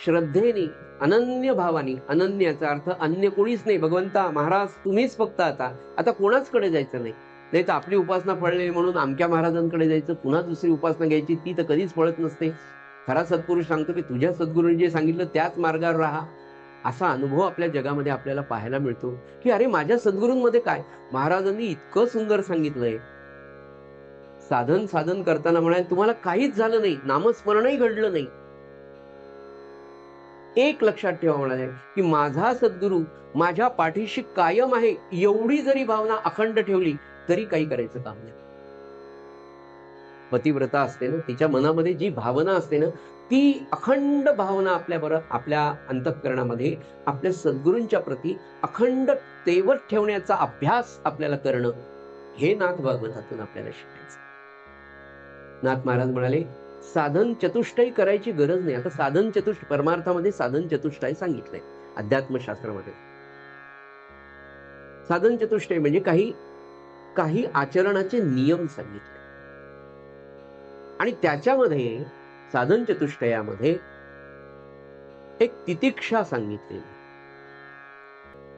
श्रद्धेने, अनन्य भावाने, अनन्याचा अर्थ अन्य कोणीच नाही, भगवंता महाराज तुम्हीच फक्त, आता कोणाचकडे जायचं नाही. नाही तर आपली उपासना फळली म्हणून आमक्या महाराजांकडे जायचं, पुन्हा दुसरी उपासना घ्यायची, ती तर कधीच फळत नसते. खरा सद्गुरू सांगतो की तुझ्या सद्गुरूंनी जे सांगितलं त्याच मार्गावर राहा. असा अनुभव आपल्या जगामध्ये आपल्याला पाहायला मिळतो की अरे माझ्या सद्गुरूंमध्ये काय, महाराजांनी इतकं सुंदर सांगितलंय. साधन करताना म्हणाले तुम्हाला काहीच झालं नाही, नामस्मरणही घडलं नाही, एक लक्षात ठेवा म्हणाले की माझा सद्गुरू माझ्या पाठीशी कायम आहे, एवढी जरी भावना अखंड ठेवली तरी काही करायचं काम नाही. पतिव्रता असते ना, तिच्या मनामध्ये जी भावना असते ना, ती अखंड भावना आपल्या अंतःकरणामध्ये आपल्या सद्गुरूंच्या प्रती अखंड तेवत ठेवण्याचा अभ्यास आपल्याला करणं, हे नाथ भागवतातून आपल्याला शिकायचं. नाथ महाराज म्हणाले साधन चतुष्टयी करायची गरज नाही. आता साधन चतुष्ट परमार्थामध्ये साधन चतुष्टय सांगितलंय अध्यात्मशास्त्रामध्ये. साधन चतुष्टय म्हणजे काही काही आचरणाचे नियम सांगितले आणि त्याच्यामध्ये साधन चतुष्टयामध्ये एक तितिक्षा सांगितलेली.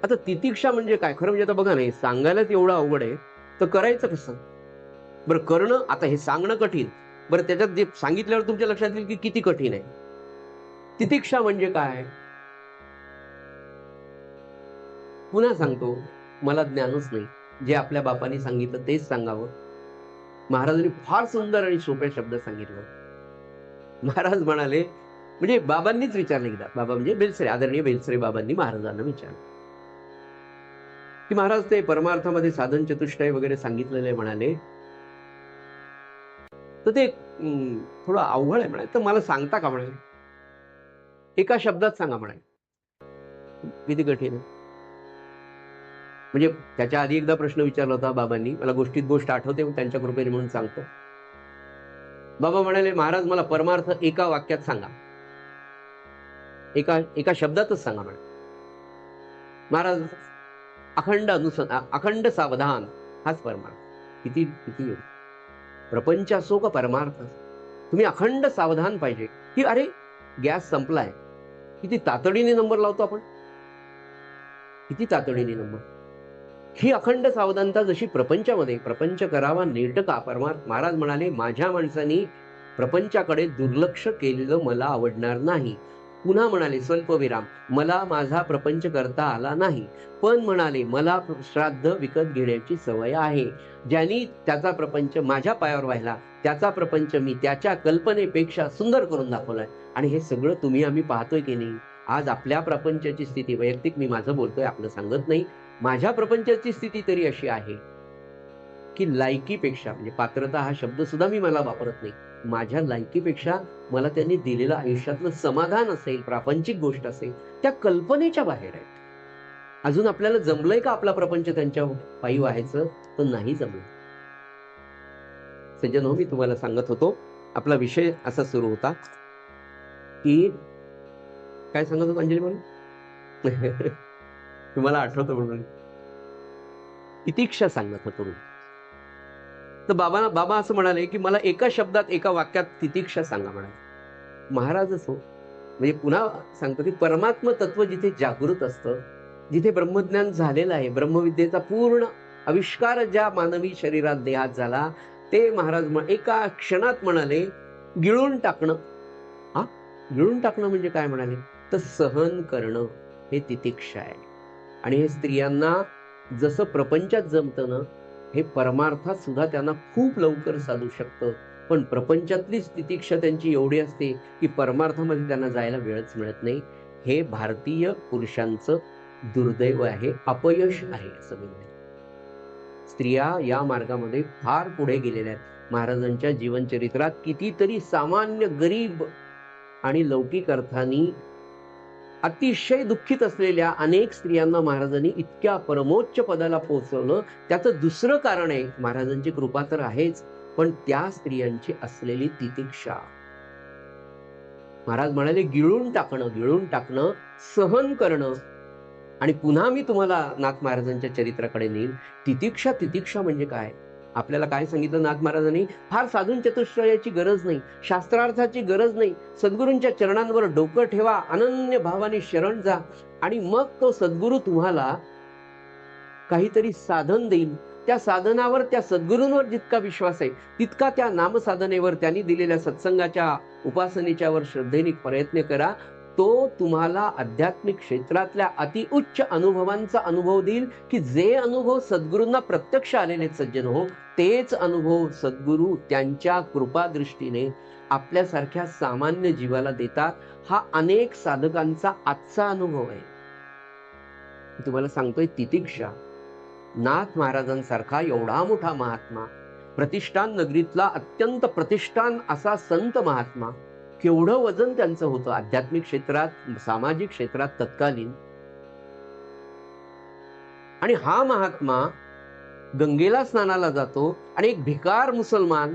आता तितिक्षा म्हणजे काय? खरं म्हणजे आता बघा नाही, सांगायलाच एवढं अवघड आहे तर करायचं कसं? बरं करणं, आता हे सांगणं कठीण, बरं त्याच्यात जे सांगितल्यावर तुमच्या लक्षात येईल की किती कठीण आहे. तितिक्षा म्हणजे काय? पुन्हा सांगतो, मला ज्ञानच नाही, जे आपल्या बापांनी सांगितलं तेच सांगावं. महाराजांनी फार सुंदर आणि सोप्या शब्द सांगितलं. महाराज म्हणाले, म्हणजे बाबांनीच विचारलं एकदा, बाबा म्हणजे बेलसरे, आदरणीय बेलसरे बाबांनी महाराजांना विचारलं की महाराज ते परमार्थामध्ये साधन चतुष्टय वगैरे सांगितलेले म्हणाले, तर ते थोडं अवघड आहे म्हणाले, तर मला सांगता का म्हणाले? एका शब्दात सांगा म्हणाले. किती कठीण आहे. म्हणजे त्याच्या आधी एकदा प्रश्न विचारला होता बाबांनी, मला गोष्टीत गोष्ट आठवते, त्यांच्या कृपेने म्हणून सांगतो. बाबा म्हणाले, महाराज मला परमार्थ एका वाक्यात सांगा, एका शब्दातच सांगा म्हणे. महाराज अखंड सावधान हाच परमार्थ. किती किती प्रपंच असो का परमार्थ, तुम्ही अखंड सावधान पाहिजे. की अरे गॅस संपलाय, किती तातडीने नंबर लावतो आपण, किती तातडीने नंबर. ही अखंड सावधानता जशी प्रपंचामध्ये, प्रपंच करावा नेटका परमार्थ. महाराज म्हणाले, माझ्या माणसानी प्रपंचाकडे दुर्लक्ष केलेलं मला आवडणार नाही. पुन्हा म्हणाले स्वल्पविराम, मला माझा प्रपंच करता आला नाही, पण म्हणाले मला श्राद्ध विकत घेण्याची सवय आहे. ज्यांनी त्याचा प्रपंच माझ्या पायावर व्हायला, त्याचा प्रपंच मी त्याच्या कल्पनेपेक्षा सुंदर करून दाखवलाय. आणि हे सगळं तुम्ही आम्ही पाहतोय की नाही. आज आपल्या प्रपंचाची स्थिती, वैयक्तिक मी माझं बोलतोय, आपलं सांगत नाही, माझ्या प्रपंचाची स्थिती तरी अशी आहे की लायकीपेक्षा, म्हणजे पात्रता हा शब्द सुद्धा मी मला वापरत नाही, माझ्या लायकीपेक्षा मला त्यांनी दिलेलं आयुष्यातलं समाधान असेल, प्रापंचिक गोष्ट असेल, त्या कल्पनेच्या बाहेर आहे. अजून आपल्याला जमलंय का आपला प्रपंच त्यांच्या पायी व्हायचं? तर नाही जमलं. सज्जन हो, मी तुम्हाला सांगत होतो, आपला विषय असा सुरू होता की काय सांगत होतो अंजली म्हणून तुम्हाला आठवतं म्हणून तितिक्षा सांगत होतो. तर बाबा असं म्हणाले की मला एका शब्दात एका वाक्यात तितिक्षा सांगा म्हणाले. महाराजच हो, म्हणजे पुन्हा सांगतो की परमात्म तत्व जिथे जागृत असतं, जिथे ब्रह्मज्ञान झालेलं आहे, ब्रह्मविद्येचा पूर्ण आविष्कार ज्या मानवी शरीरात देहात झाला, ते महाराज एका क्षणात म्हणाले गिळून टाकणं. हा गिळून टाकणं म्हणजे काय म्हणाले? तर सहन करणं, हे तितिक्षा आहे. आणि हे स्त्रियांना जसं प्रपंचात जमतं ना, हे परमार्थात सुद्धा त्यांना खूप लवकर साधू शकतं. पण प्रपंचातलीच तितिक्षा त्यांची एवढी असते की परमार्थामध्ये त्यांना जायला वेळच मिळत नाही. हे भारतीय पुरुषांचं दुर्दैव आहे, अपयश आहे असं मी म्हणेन. स्त्रिया या मार्गामध्ये फार पुढे गेलेल्या आहेत. महाराजांच्या जीवनचरित्रात कितीतरी सामान्य गरीब आणि लौकिक अर्थाने अतिशय दुःखित असलेल्या अनेक स्त्रियांना महाराजांनी इतक्या परमोच्च पदाला पोहोचवलं. त्याचं दुसरं कारण आहे, महाराजांची कृपा तर आहेच, पण त्या स्त्रियांची असलेली तितिक्षा. महाराज म्हणाले गिळून टाकणं, सहन करणं. आणि पुन्हा मी तुम्हाला नाथ महाराजांच्या चरित्राकडे नेईल. तितिक्षा म्हणजे काय? आपल्याला काय सांगितलं नाथ महाराजांनी? फार साधून चतुष्टयाची गरज नाही, शास्त्रार्थाची गरज नाही, सद्गुरूंच्या चरणांवर डोकं ठेवा, अनन्य भावाने शरण जा, आणि मग तो सद्गुरू तुम्हाला काहीतरी साधन देईल. त्या साधनावर, त्या सद्गुरूंवर जितका विश्वास आहे तितका त्या नामसाधनेवर, त्यांनी दिलेल्या सत्संगाच्या उपासनेच्यावर श्रद्धेने प्रयत्न करा. तो तुम्हाला आध्यात्मिक क्षेत्रातल्या अतिउच्च अनुभवांचा अनुभव देईल, की जे अनुभव सद्गुरूंना प्रत्यक्ष आलेले सज्जन हो, तेच अनुभव सद्गुरू त्यांच्या कृपा दृष्टीने आपल्यासारख्या सामान्य जीवाला देतात. हा अनेक साधकांचा आजचा अनुभव आहे. तुम्हाला सांगतोय तितिक्षा. नाथ महाराजांसारखा एवढा मोठा महात्मा, प्रतिष्ठान नगरीतला अत्यंत प्रतिष्ठान असा संत महात्मा, केवढं वजन त्यांचं होतं आध्यात्मिक क्षेत्रात, सामाजिक क्षेत्रात तत्कालीन. आणि हा महात्मा गंगेला स्नानाला जातो आणि एक भिकार मुसलमान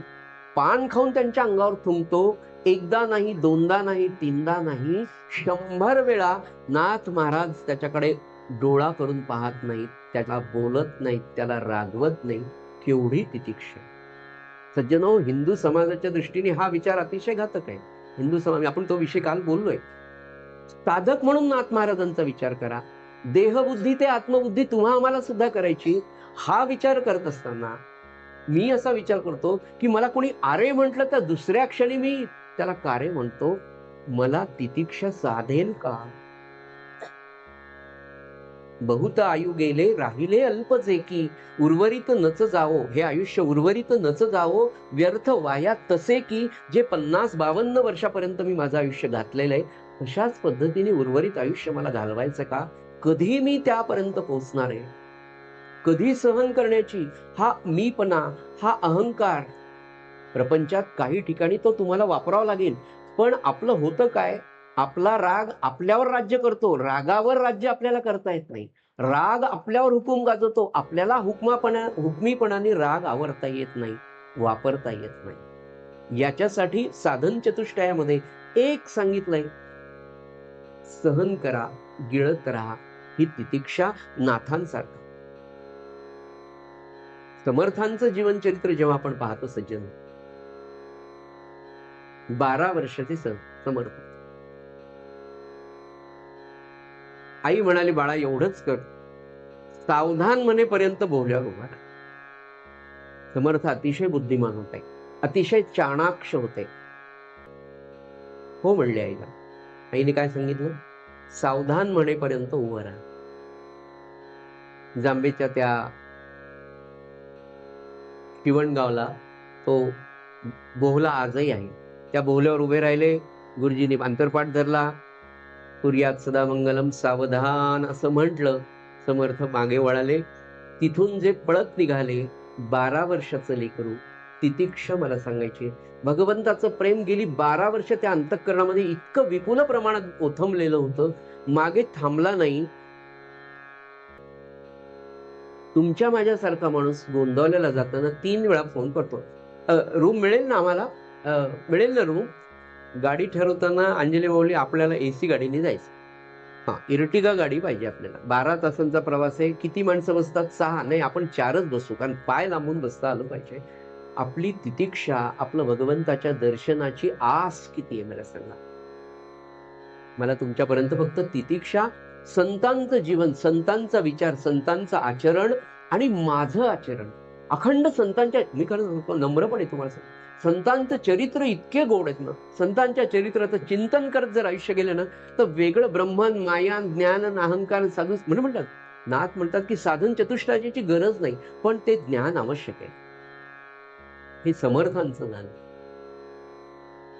पान खाऊन त्यांच्या अंगावर थुंकतो. एकदा नाही, दोनदा नाही, तीनदा नाही, 100 वेळा नाथ महाराज त्याच्याकडे डोळा करून पाहत नाहीत, त्याला बोलत नाहीत, त्याला रागवत नाही. केवढी तितिक्षा! सज्जनो, हिंदू समाजाच्या दृष्टीने हा विचार अतिशय घातक आहे. हिंदू समाज, आपण तो विषय काल बोललोय. साधक म्हणून नाथ महाराजांचा विचार करा. देहबुद्धी ते आत्मबुद्धी तुम्हा आम्हाला सुद्धा करायची. हा विचार करत असताना मी असा विचार करतो की मला कोणी आरे म्हटलं तर दुसऱ्या क्षणी मी त्याला कारे म्हणतो. मला तितिक्षा साधेल का? बहुत आयु गेले राहिले अल्पच एकी, उर्वरित नच जावो. हे आयुष्य उर्वरित नच जावो, व्यर्थ वाया तसे की. जे 50-52 वर्षापर्यंत मी माझं आयुष्य घातलेलं आहे, तशाच पद्धतीने उर्वरित आयुष्य मला घालवायचं का? कधी मी त्यापर्यंत पोहोचणार आहे? कधी सहन करण्याची हा मीपणा, हा अहंकार प्रपंचात काही ठिकाणी तो तुम्हाला वापरावा लागेल. पण आपलं होतं काय? आपला राग आपल्यावर राज्य करतो. रागावर राज्य आपल्याला करता येत नाही. राग आपल्यावर हुकूम गाजवतो. आपल्याला हुकमीपणाने राग आवरता येत नाही, वापरता येत नाही. याच्यासाठी साधन चतुष्टयामध्ये एक सांगितलंय, सहन करा, गिळत राहा. ही तितिक्षा नाथांसारखं. समर्थांचं जीवन चरित्र जेव्हा आपण पाहतो सज्जन, 12 वर्षाचे समर्थ. आई म्हणाली, बाळा एवढंच कर, सावधान म्हणेपर्यंत बोलल्यावर उभा राहा. समर्थ अतिशय बुद्धिमान होते, अतिशय चाणाक्ष होते. हो म्हणले आईला. आईने काय सांगितलं? सावधान म्हणेपर्यंत उभं राहा. जांबेच्या त्या शिवणगावला तो बोहला आजही आहे. त्या बोहल्यावर उभे राहिले. गुरुजींनी अंतरपाठ धरला. कुर्यात सदा मंगलम, सावधान असं म्हटलं. समर्थ मागे वळाले. तिथून जे पळत निघाले, 12 वर्षाचं लेकरू. तितिक्षा मला सांगायची. भगवंताचं प्रेम गेली 12 वर्ष त्या अंतःकरणामध्ये इतकं विपुल प्रमाणात ओथंबलेलं होतं, मागे थांबला नाही. तुमच्या माझ्यासारखा माणूस गोंदवलेला जाताना 3 वेळा फोन करतो, रूम मिळेल ना आम्हाला? मिळेल ना रूम? गाडी ठरवताना अंजली बोलली, आपल्याला एसी गाडीने जायचं. हा, इर्टिगा गाडी पाहिजे आपल्याला. 12 तासांचा प्रवास आहे. किती माणसं बसतात? 6. नाही, आपण 4च बसू, कारण पाय लांबून बसता आलं पाहिजे. आपली तितिक्षा, आपलं भगवंताच्या दर्शनाची आस किती आहे मला सांगा. मला तुमच्यापर्यंत फक्त तितिक्षा, संतांचं जीवन, संतांचा विचार, संतांचं आचरण आणि माझं आचरण, अखंड संतांच्या, मी खरं नम्रपणे तुम्हाला सांगतो, संतांचं चरित्र इतके गोड आहेत ना. संतांच्या चरित्राचं चिंतन करत जर आयुष्य गेलं ना, तर वेगळं ब्रह्मन, माया, ज्ञान, अहंकार, साधू म्हणतात. नाथ म्हणतात की साधन चतुष्टयाची गरज नाही, पण ते ज्ञान आवश्यक आहे. हे समर्थांचं ज्ञान.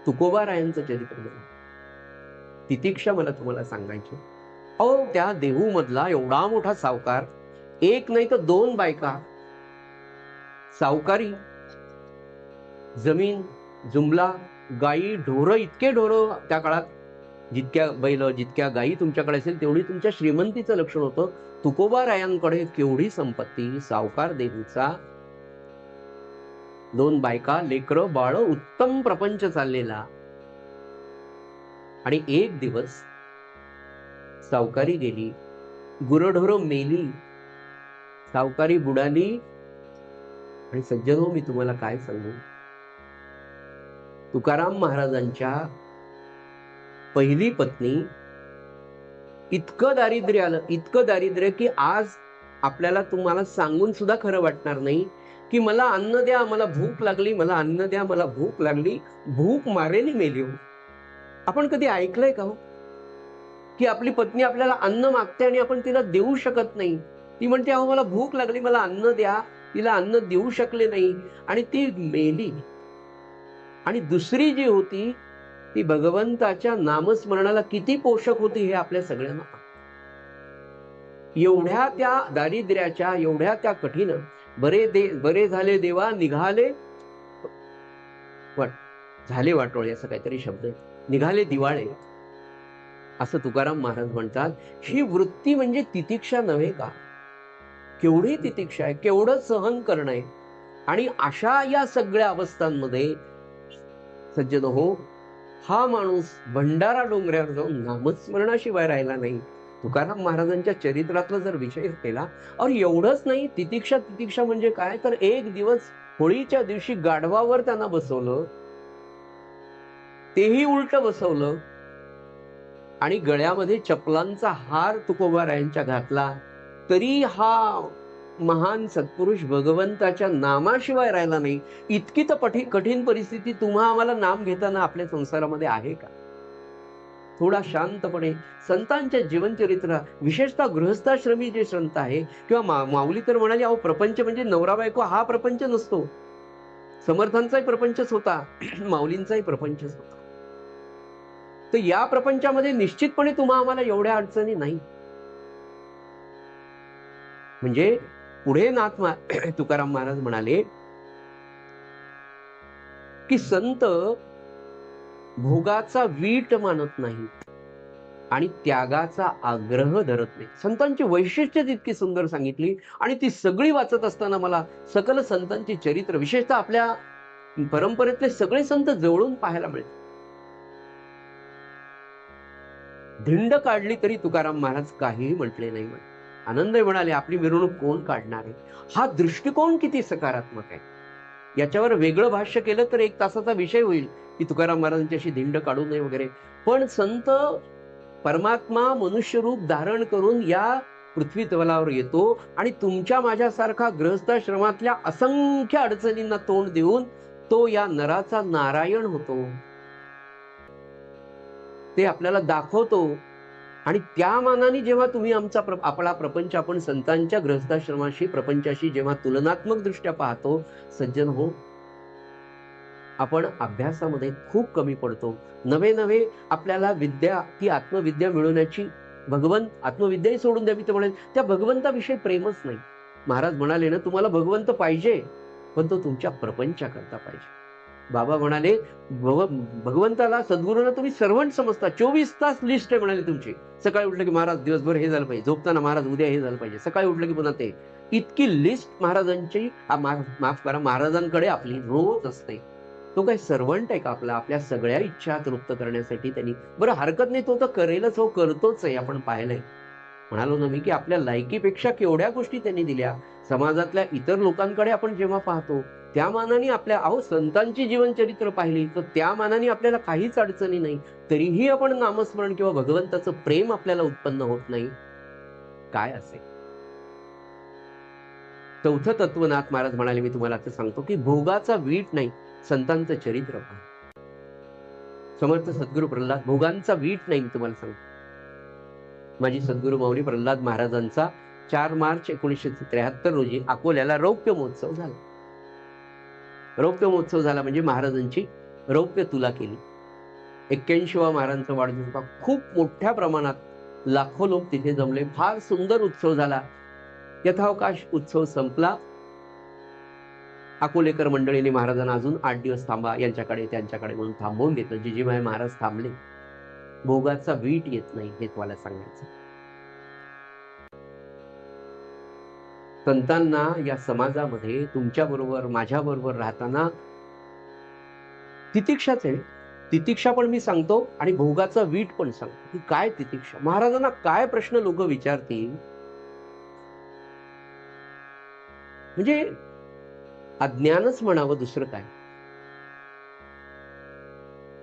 तुकोबारायांचं चरित्र, तितिक्षा मला तुम्हाला सांगायची. अहो, त्या देहू मधला एवढा मोठा सावकार, एक नाही तर 2 बायका, सावकारी, जमीन, जुमला, गायी, ढोरं, इतके ढोरं त्या काळात. जितक्या बैल, जितक्या गायी तुमच्याकडे असेल तेवढी तुमच्या श्रीमंतीचं लक्षण होतं. तुकोबारायांकडे केवढी संपत्ती, सावकार देवीचा, 2 बायका, लेकरं, बाळ, उत्तम प्रपंच चाललेला. आणि एक दिवस सावकारी गेली, गुरढोरं मेली, सावकारी बुडाली. आणि सज्जनो, मी तुम्हाला काय सांगू, तुकाराम महाराजांच्या पहिली पत्नी, इतकं दारिद्र्य आलं, इतकं दारिद्र्य की आज आपल्याला तुम्हाला सांगून सुद्धा खरं वाटणार नाही की मला अन्न द्या, मला भूक लागली, मला अन्न द्या, मला भूक लागली. भूक मारेली मेली हो. आपण कधी ऐकलंय का हो की आपली पत्नी आपल्याला अन्न मागते आणि आपण तिला देऊ शकत नाही? ती म्हणते, अहो मला भूक लागली, मला अन्न द्या. तिला अन्न देऊ शकले नाही आणि ती मेली. आणि दुसरी जी होती ती भगवंताच्या नामस्मरणाला किती पोषक होती हे आपल्या सगळ्यांना. एवढ्या त्या दारिद्र्याच्या, एवढ्या त्या कठीण, बरे झाले देवा निघाले झाले वाटोळे, असं काहीतरी शब्द आहे, निघाले दिवाळे, असं तुकाराम महाराज म्हणतात. ही वृत्ती म्हणजे तितिक्षा नव्हे का? केवढी तितिक्षा आहे, केवढं सहन करणं आहे. आणि अशा या सगळ्या अवस्थांमध्ये सज्जन हो, हा माणूस भंडारा डोंगरावर जाऊन नामस्मरणाशिवाय राहिला नाही. तुकाराम महाराजांच्या चरित्रातला जर विषय केला, और एवढंच नाही, तितिक्षा तितिक्षा म्हणजे काय, तर एक दिवस होळीच्या दिवशी गाढवावर त्यांना बसवलं, तेही उलट बसवलं, आणि गळ्यामध्ये चपलांचा हार तुकोबारायांच्या घातला, तरी हा महान सत्पुरुष भगवंताच्या नामाशिवाय राहिला नाही. इतकी तर कठीण परिस्थिती तुम्हा आम्हाला नाम घेताना आपल्या संसारामध्ये आहे का? थोडा शांतपणे संतांच्या जीवनचरित्र, विशेषतः गृहस्थाश्रमी जे संत आहे, किंवा माऊली तर म्हणाले, अहो प्रपंच म्हणजे नवरा बायको हा प्रपंच नसतो. समर्थांचाही प्रपंचच होता, माऊलींचाही प्रपंचच होता. तर या प्रपंचामध्ये निश्चितपणे तुम्हा आम्हाला एवढ्या अडचणी नाही. म्हणजे पुढे तुकाराम महाराज म्हणाले की संत भोगाचा वीट मानत नाही आणि त्यागाचा आग्रह धरत नाही. संतांची वैशिष्ट्य तितकी सुंदर सांगितली, आणि ती सगळी वाचत असताना मला सकल संतांची चरित्र, विशेषतः आपल्या परंपरेतले सगळे संत जवळून पाहायला मिळते. धिंड काढली तरी तुकाराम महाराज काहीही म्हटले नाही. आनंद म्हणाले, आपली मिरवणूक कोण काढणार आहे? हा दृष्टिकोन किती सकारात्मक आहे. याच्यावर वेगळं भाष्य केलं तर 1 तासाचा विषय होईल की तुकाराम महाराजांची अशी धिंड काढू नये वगैरे. पण संत परमात्मा मनुष्य रूप धारण करून या पृथ्वी तलावर येतो, आणि तुमच्या माझ्यासारखा गृहस्थाश्रमातल्या असंख्य अडचणींना तोंड देऊन तो या नराचा नारायण होतो, ते आपल्याला दाखवतो. आणि त्या मानाने जेव्हा तुम्ही आपला प्रपंच आपण संतांच्या गृहस्थाश्रमाशी प्रपंचाशी जेव्हा तुलनात्मक दृष्ट्या पाहतो, सज्जन हो, आपण अभ्यासामध्ये खूप कमी पडतो. नवे आपल्याला विद्या, ती आत्मविद्या मिळवण्याची, आत्मविद्याही सोडून द्यावी तर म्हणेल, त्या भगवंताविषयी प्रेमच नाही. महाराज म्हणाले ना, तुम्हाला भगवंत पाहिजे, पण तो तुमच्या प्रपंचाकरता पाहिजे. बाबा म्हणाले, भगवंताला, सद्गुरूंना तुम्ही सर्वंट समजता. 24 तास लिस्ट आहे म्हणाले तुमची. सकाळी उठलं की महाराज दिवसभर हे झालं पाहिजे, झोपताना महाराज उद्या हे झालं पाहिजे, सकाळी उठलं की पुन्हा ते. इतकी लिस्ट महाराजांची, माफ करा, महाराजांकडे आपली रोज असते. तो काही सर्वंट आहे का आपला? आपल्या सगळ्या इच्छा तृप्त करण्यासाठी त्यांनी, बरं हरकत नाही, तो तर करेलच, हो करतोच आहे, आपण पाहिलंय. म्हणालो ना मी की आपल्या लायकीपेक्षा केवढ्या गोष्टी त्यांनी दिल्या. समाजातल्या इतर लोकांकडे आपण जेव्हा पाहतो, त्या मानाने आपल्या संतांची जीवनचरित्र पाहिली तर त्या मानाने आपल्याला काहीच अडचणी नाही, तरीही आपण नामस्मरण किंवा भगवंताचं प्रेम आपल्याला उत्पन्न होत नाही. काय असेल? चौथं तत्वनाथ महाराज म्हणाले, मी तुम्हाला आता सांगतो की भोगाचा वीट नाही, संतांचं चरित्र पहा. समर्थ सद्गुरू प्रल्हाद, भोगांचा वीट नाही, मी तुम्हाला सांगतो. माझी सद्गुरू माऊली प्रल्हाद महाराजांचा 4 मार्च 1973 रोजी अकोल्याला रौप्य महोत्सव झाला. रौप्य महोत्सव झाला म्हणजे महाराजांची रौप्य तुला केली. 81वा महाराजांचा वाढदिवस होता. खूप मोठ्या प्रमाणात लाखो लोक तिथे जमले. फार सुंदर उत्सव झाला. यथावकाश उत्सव संपला. अकोलेकर मंडळीने महाराजांना अजून 8 दिवस थांबा, यांच्याकडे त्यांच्याकडे म्हणून थांबवून घेतलं. जिजीमाई महाराज थांबले. भोगाचा वीट येत नाही, हे तुम्हाला सांगायचं. संतांना या समाजामध्ये तुमच्या बरोबर, माझ्या बरोबर राहताना तितिक्षाच आहे. तितिक्षा पण मी सांगतो आणि भोगाचा वीट पण सांगतो की काय तितिक्षा. महाराजांना काय प्रश्न लोक विचारतील, म्हणजे अज्ञानच म्हणावं, दुसरं काय.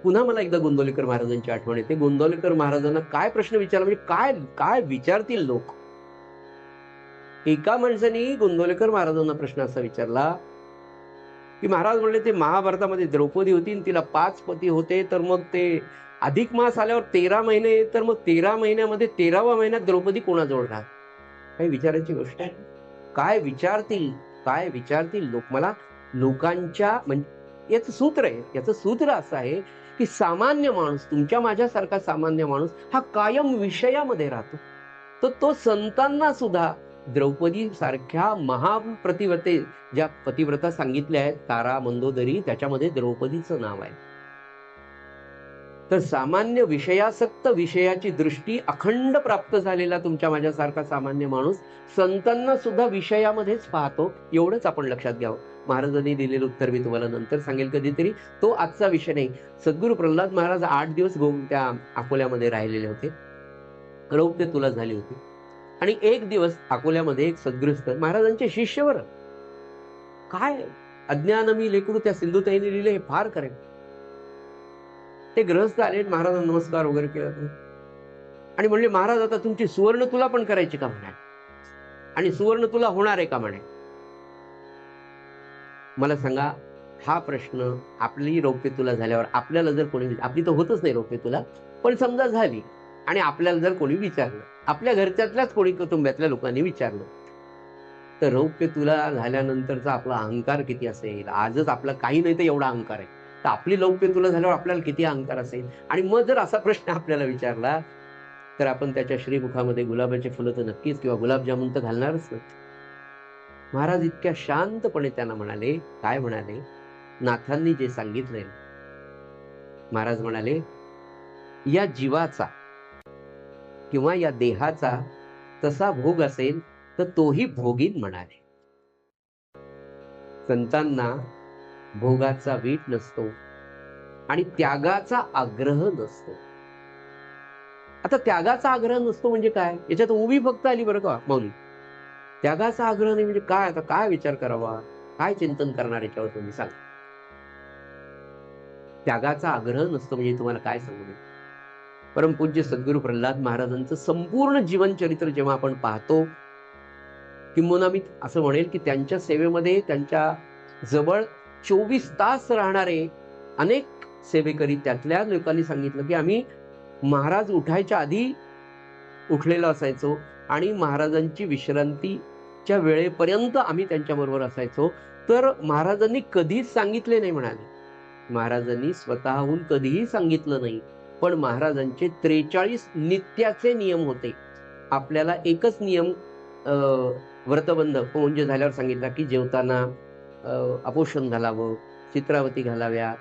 पुन्हा मला एकदा गोंदवलेकर महाराजांची आठवण येते. गोंदवलेकर महाराजांना काय प्रश्न विचारला, म्हणजे काय काय विचारतील लोक. एका माणसाने गोंदवलेकर महाराजांना प्रश्न असा विचारला की महाराज म्हणले, ते महाभारतामध्ये द्रौपदी होती, तिला 5 पती होते, तर मग ते अधिक मास आल्यावर 13 महिने, तर मग 13 महिन्यामध्ये 13व्या महिन्यात द्रौपदी कोणाजवळ राहत. काही विचारायची गोष्ट आहे. काय विचारतील लोक. मला लोकांच्या, म्हणजे याचं सूत्र आहे, याचं सूत्र असं आहे की सामान्य माणूस, तुमच्या माझ्यासारखा सामान्य माणूस हा कायम विषयामध्ये राहतो. तर तो संतांना सुद्धा द्रौपदी सारख्या महाप्रतिव्रते, ज्या पतिव्रता सांगितल्या आहेत, तारा, मंदोदरी, त्याच्यामध्ये द्रौपदीचं नाव आहे. तर सामान्य विषयासक्त, विषयाची दृष्टी अखंड प्राप्त झालेला तुमच्या माझ्यासारखा सामान्य माणूस संतांना सुद्धा विषयामध्येच पाहतो. एवढंच आपण लक्षात घ्यावं. महाराजांनी दिलेलं उत्तर मी तुम्हाला नंतर सांगेल कधीतरी, तो आजचा विषय नाही. सद्गुरू प्रल्हाद महाराज 8 दिवस त्या अकोल्यामध्ये राहिलेले होते. रौप्य तुला झाली होती. आणि एक दिवस अकोल्यामध्ये एक सद्गृहस्थ महाराजांचे शिष्य बरं, काय अज्ञान मी लेकरू त्या सिंधुताईने लिहिले हे फार खरे. ते गृहस्थ आले, महाराजांना नमस्कार वगैरे केला आणि म्हणले, महाराज आता तुमची सुवर्ण तुला पण करायची का म्हणाल, आणि सुवर्ण तुला होणार आहे का म्हणे. मला सांगा, हा प्रश्न आपली रौप्य तुला झाल्यावर आपल्याला जर कोणी, आपली तर होतच नाही रौप्य तुला, पण समजा झाली आणि आपल्याला जर कोणी विचारलं, आपल्या घरच्यातल्याच कोणी कुटुंबातल्या लोकांनी विचारलं, तर रौप्य तुला झाल्यानंतरचा आपला अहंकार किती असेल. आजच आपला काही नाही तर एवढा अहंकार आहे, तर आपली रौप्य तुला झाल्यावर आपल्याला किती अहंकार असेल. आणि मग जर असा प्रश्न आपल्याला विचारला तर आपण त्याच्या श्रीमुखामध्ये गुलाबाचे फुलं तर नक्कीच, किंवा गुलाबजामुन तर घालणारच नाही. महाराज इतक्या शांतपणे त्यांना म्हणाले, काय म्हणाले, नाथांनी जे सांगितलंय, महाराज म्हणाले, या जीवाचा किंवा या देहाचा तसा भोग असेल तर तोही भोगीन म्हणाले. संतांना भोगाचा वीट नसतो आणि त्यागाचा आग्रह नसतो. आता त्यागाचा आग्रह नसतो म्हणजे काय, याच्यात उभी फक्त आली बरं का माऊली. त्यागाचा आग्रह नाही म्हणजे काय, आता काय विचार करावा, काय चिंतन करणार याच्यावर तुम्ही सांगा. त्यागाचा आग्रह नसतो म्हणजे तुम्हाला काय सांगू नये. परमपूज्य सद्गुरू प्रल्हाद महाराजांचं संपूर्ण जीवनचरित्र जेव्हा आपण पाहतो, किंबहुना मी असं म्हणेल की त्यांच्या सेवेमध्ये त्यांच्या जवळ 24 तास राहणारे अनेक सेवेकरी, त्यातल्या लोकांनी सांगितलं की आम्ही महाराज उठायच्या आधी उठलेलो असायचो आणि महाराजांची विश्रांतीच्या वेळेपर्यंत आम्ही त्यांच्याबरोबर असायचो. तर महाराजांनी कधीच सांगितले नाही म्हणाले, महाराजांनी स्वतःहून कधीही सांगितलं नाही, पण महाराजांचे 43 नित्याचे नियम होते. आपल्याला एकच नियम व्रतबंध म्हणजे झाल्यावर सांगितला की जेवताना अपोषण घालावं, चित्रावती घालाव्या,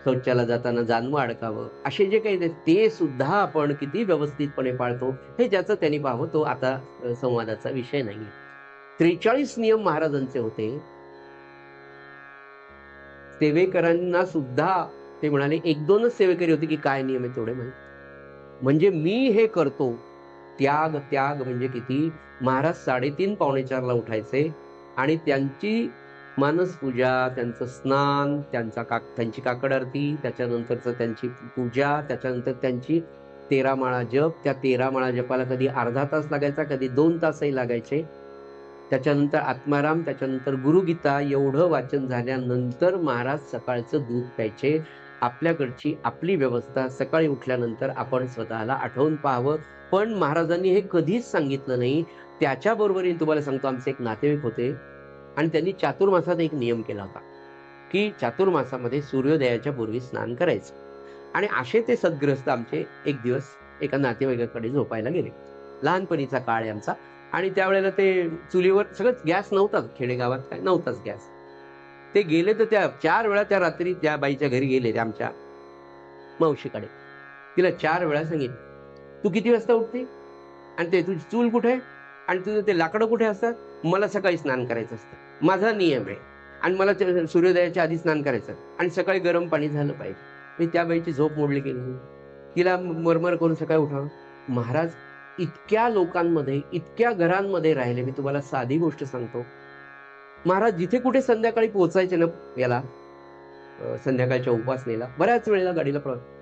शौचाला जाताना जानवं अडकावं, असे जे काही ते सुद्धा आपण किती व्यवस्थितपणे पाळतो हे ज्याचं त्यांनी पाहावं, तो आता संवादाचा विषय नाही. 43 नियम महाराजांचे होते. सेवेकरांना सुद्धा ते म्हणाले, 1-2च सेवेकरी होते की काय नियम आहे तेवढे माहिती, म्हणजे मी हे करतो. त्याग त्याग म्हणजे किती. महाराज 3:30 पावणे 4ला उठायचे आणि त्यांची मानस पूजा, त्यांचं स्नान, त्यांची काकड आरती, त्याच्यानंतरचं त्यांची पूजा, त्याच्यानंतर त्यांची 13 माळा जप. त्या 13 माळा जपाला कधी अर्धा तास लागायचा, कधी 2 तासही लागायचे. त्याच्यानंतर आत्माराम, त्याच्यानंतर गुरुगीता, एवढं वाचन झाल्यानंतर महाराज सकाळचं दूध प्यायचे. आपल्याकडची आपली व्यवस्था, सकाळी उठल्यानंतर आपण स्वतःला आठवून पाहावं, पण महाराजांनी हे कधीच सांगितलं नाही. त्याच्याबरोबरीने तुम्हाला सांगतो, आमचे एक नातेवाईक होते आणि त्यांनी चातुर्मासात एक नियम केला होता की चातुर्मासामध्ये सूर्योदयाच्या पूर्वी स्नान करायचं. आणि असे ते सद्ग्रस्त आमचे एक दिवस एका नातेवाईकाकडे झोपायला गेले. लहानपणीचा काळ आहे आमचा, आणि त्यावेळेला ते चुलीवर सगळंच, गॅस नव्हताच खेडेगावात, काय नव्हताच गॅस. ते गेले तर त्या 4 वेळा त्या रात्री त्या बाईच्या घरी गेले, आमच्या मावशीकडे. तिला 4 वेळा सांगितलं, तू किती वाजता उठते आणि ते तुझी चूल कुठे आणि तुझं ते लाकडं कुठे असतात. मला सकाळी स्नान करायचं असतं, माझा नियम आहे, आणि मला सूर्योदयाच्या आधी स्नान करायचं आणि सकाळी गरम पाणी झालं पाहिजे. मी त्या बाईची झोप मोडली गेली. तिला मरमर करून सकाळी उठावं. महाराज इतक्या लोकांमध्ये, इतक्या घरांमध्ये राहिले. मी तुम्हाला साधी गोष्ट सांगतो, महाराज जिथे कुठे संध्याकाळी पोहोचायचे ना, याला संध्याकाळच्या उपासनेला, बऱ्याच वेळेला गाडीला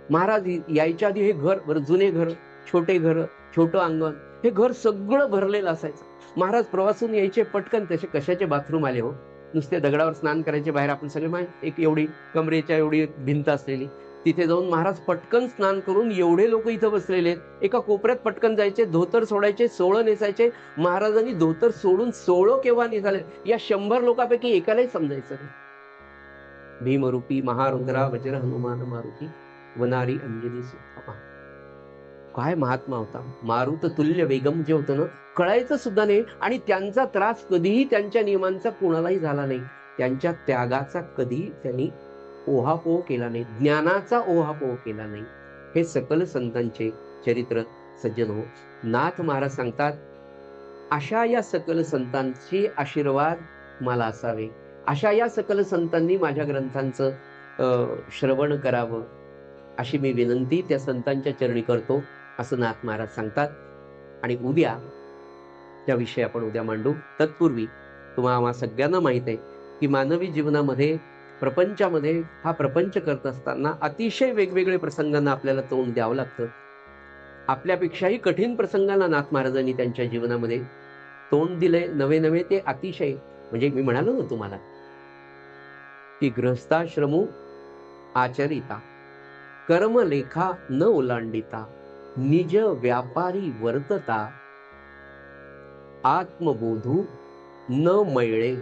महाराज यायच्या आधी हे घर, बरं जुने घर, छोटे घर, छोटं अंगण, हे घर सगळं भरलेलं असायचं. महाराज प्रवासून यायचे पटकन, तसे कशाचे बाथरूम आले हो, नुसते दगडावर स्नान करायचे. बाहेर आपण सगळे माहिती, एक एवढी कमरेच्या एवढी भिंत असलेली, तिथे जाऊन महाराज पटकन स्नान करून, एवढे लोक इथं बसलेले, एका कोपऱ्यात पटकन जायचे, धोतर सोडायचे, सोळं नेसायचे. महाराजांनी धोतर सोडून सोळं केव्हा निघाले या 100 लोकांपैकी एकालाही समजायचं नाही. भीमरूपी महारुद्रा वज्र हनुमान मारुती वनारी अंजनी सुतपा. काय महात्मा होता. मारुत तुल्य वेगम जे होतं ना, कळायचं सुद्धा नाही. आणि त्यांचा त्रास कधीही त्यांच्या नियमांचा कोणालाही झाला नाही. त्यांच्या त्यागाचा कधी त्यांनी ओहापोह केला नाही, ज्ञानाचा ओहापोह केला नाही. हे सकल संतांचे चरित्र सज्जन हो. नाथ महाराज सांगतात, अशा या सकल संतांचे आशीर्वाद मला असावे. अशा या सकल संतांनी माझ्या ग्रंथांचं श्रवण करावं अशी मी विनंती त्या संतांच्या चरणी करतो, असं नाथ महाराज सांगतात. आणि उद्या त्याविषयी आपण उद्या मांडू. तत्पूर्वी तुम्हाला आम्हा सगळ्यांना माहित आहे की मानवी जीवनामध्ये, प्रपंचामध्ये हा प्रपंच करत असताना अतिशय वेगवेगळे प्रसंगांना आपल्याला तोंड द्यावं लागतं. आपल्यापेक्षाही कठीण प्रसंगांना नाथ महाराजांनी त्यांच्या जीवनामध्ये तोंड दिलंय. नवे नवे ते अतिशय, म्हणजे मी म्हणालो ना तुम्हाला की गृहस्थाश्रमू आचरिता, कर्मलेखा न ओलांडिता, निज व्यापारी वर्तता, आत्मबोधू न मैळे.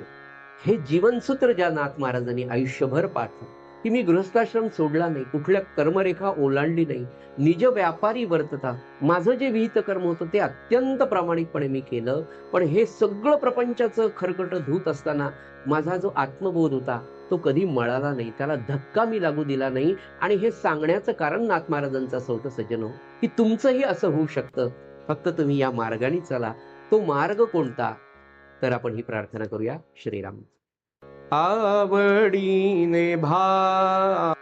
हे जीवनसूत्र ज्या नाथ महाराजांनी आयुष्यभर पाळलं की मी गृहस्थाश्रम सोडला नाही, कुठल्या कर्मरेखा ओलांडली नाही, निज व्यापारी वर्तता, माझं जे विहित कर्म होतं ते अत्यंत प्रामाणिकपणे मी केलं. पण हे सगळं प्रपंचाचं खरकट धूत असताना माझा जो आत्मबोध होता तो कधी मळाला नाही, त्याला धक्का मी लागू दिला नाही. आणि हे सांगण्याचं कारण नाथ महाराजांचं असं होतं सज्जनो, की तुमचंही असं होऊ शकतं, फक्त तुम्ही या मार्गाने चला. तो मार्ग कोणता? तर आपण ही प्रार्थना करूया. श्रीराम. आवडीने भा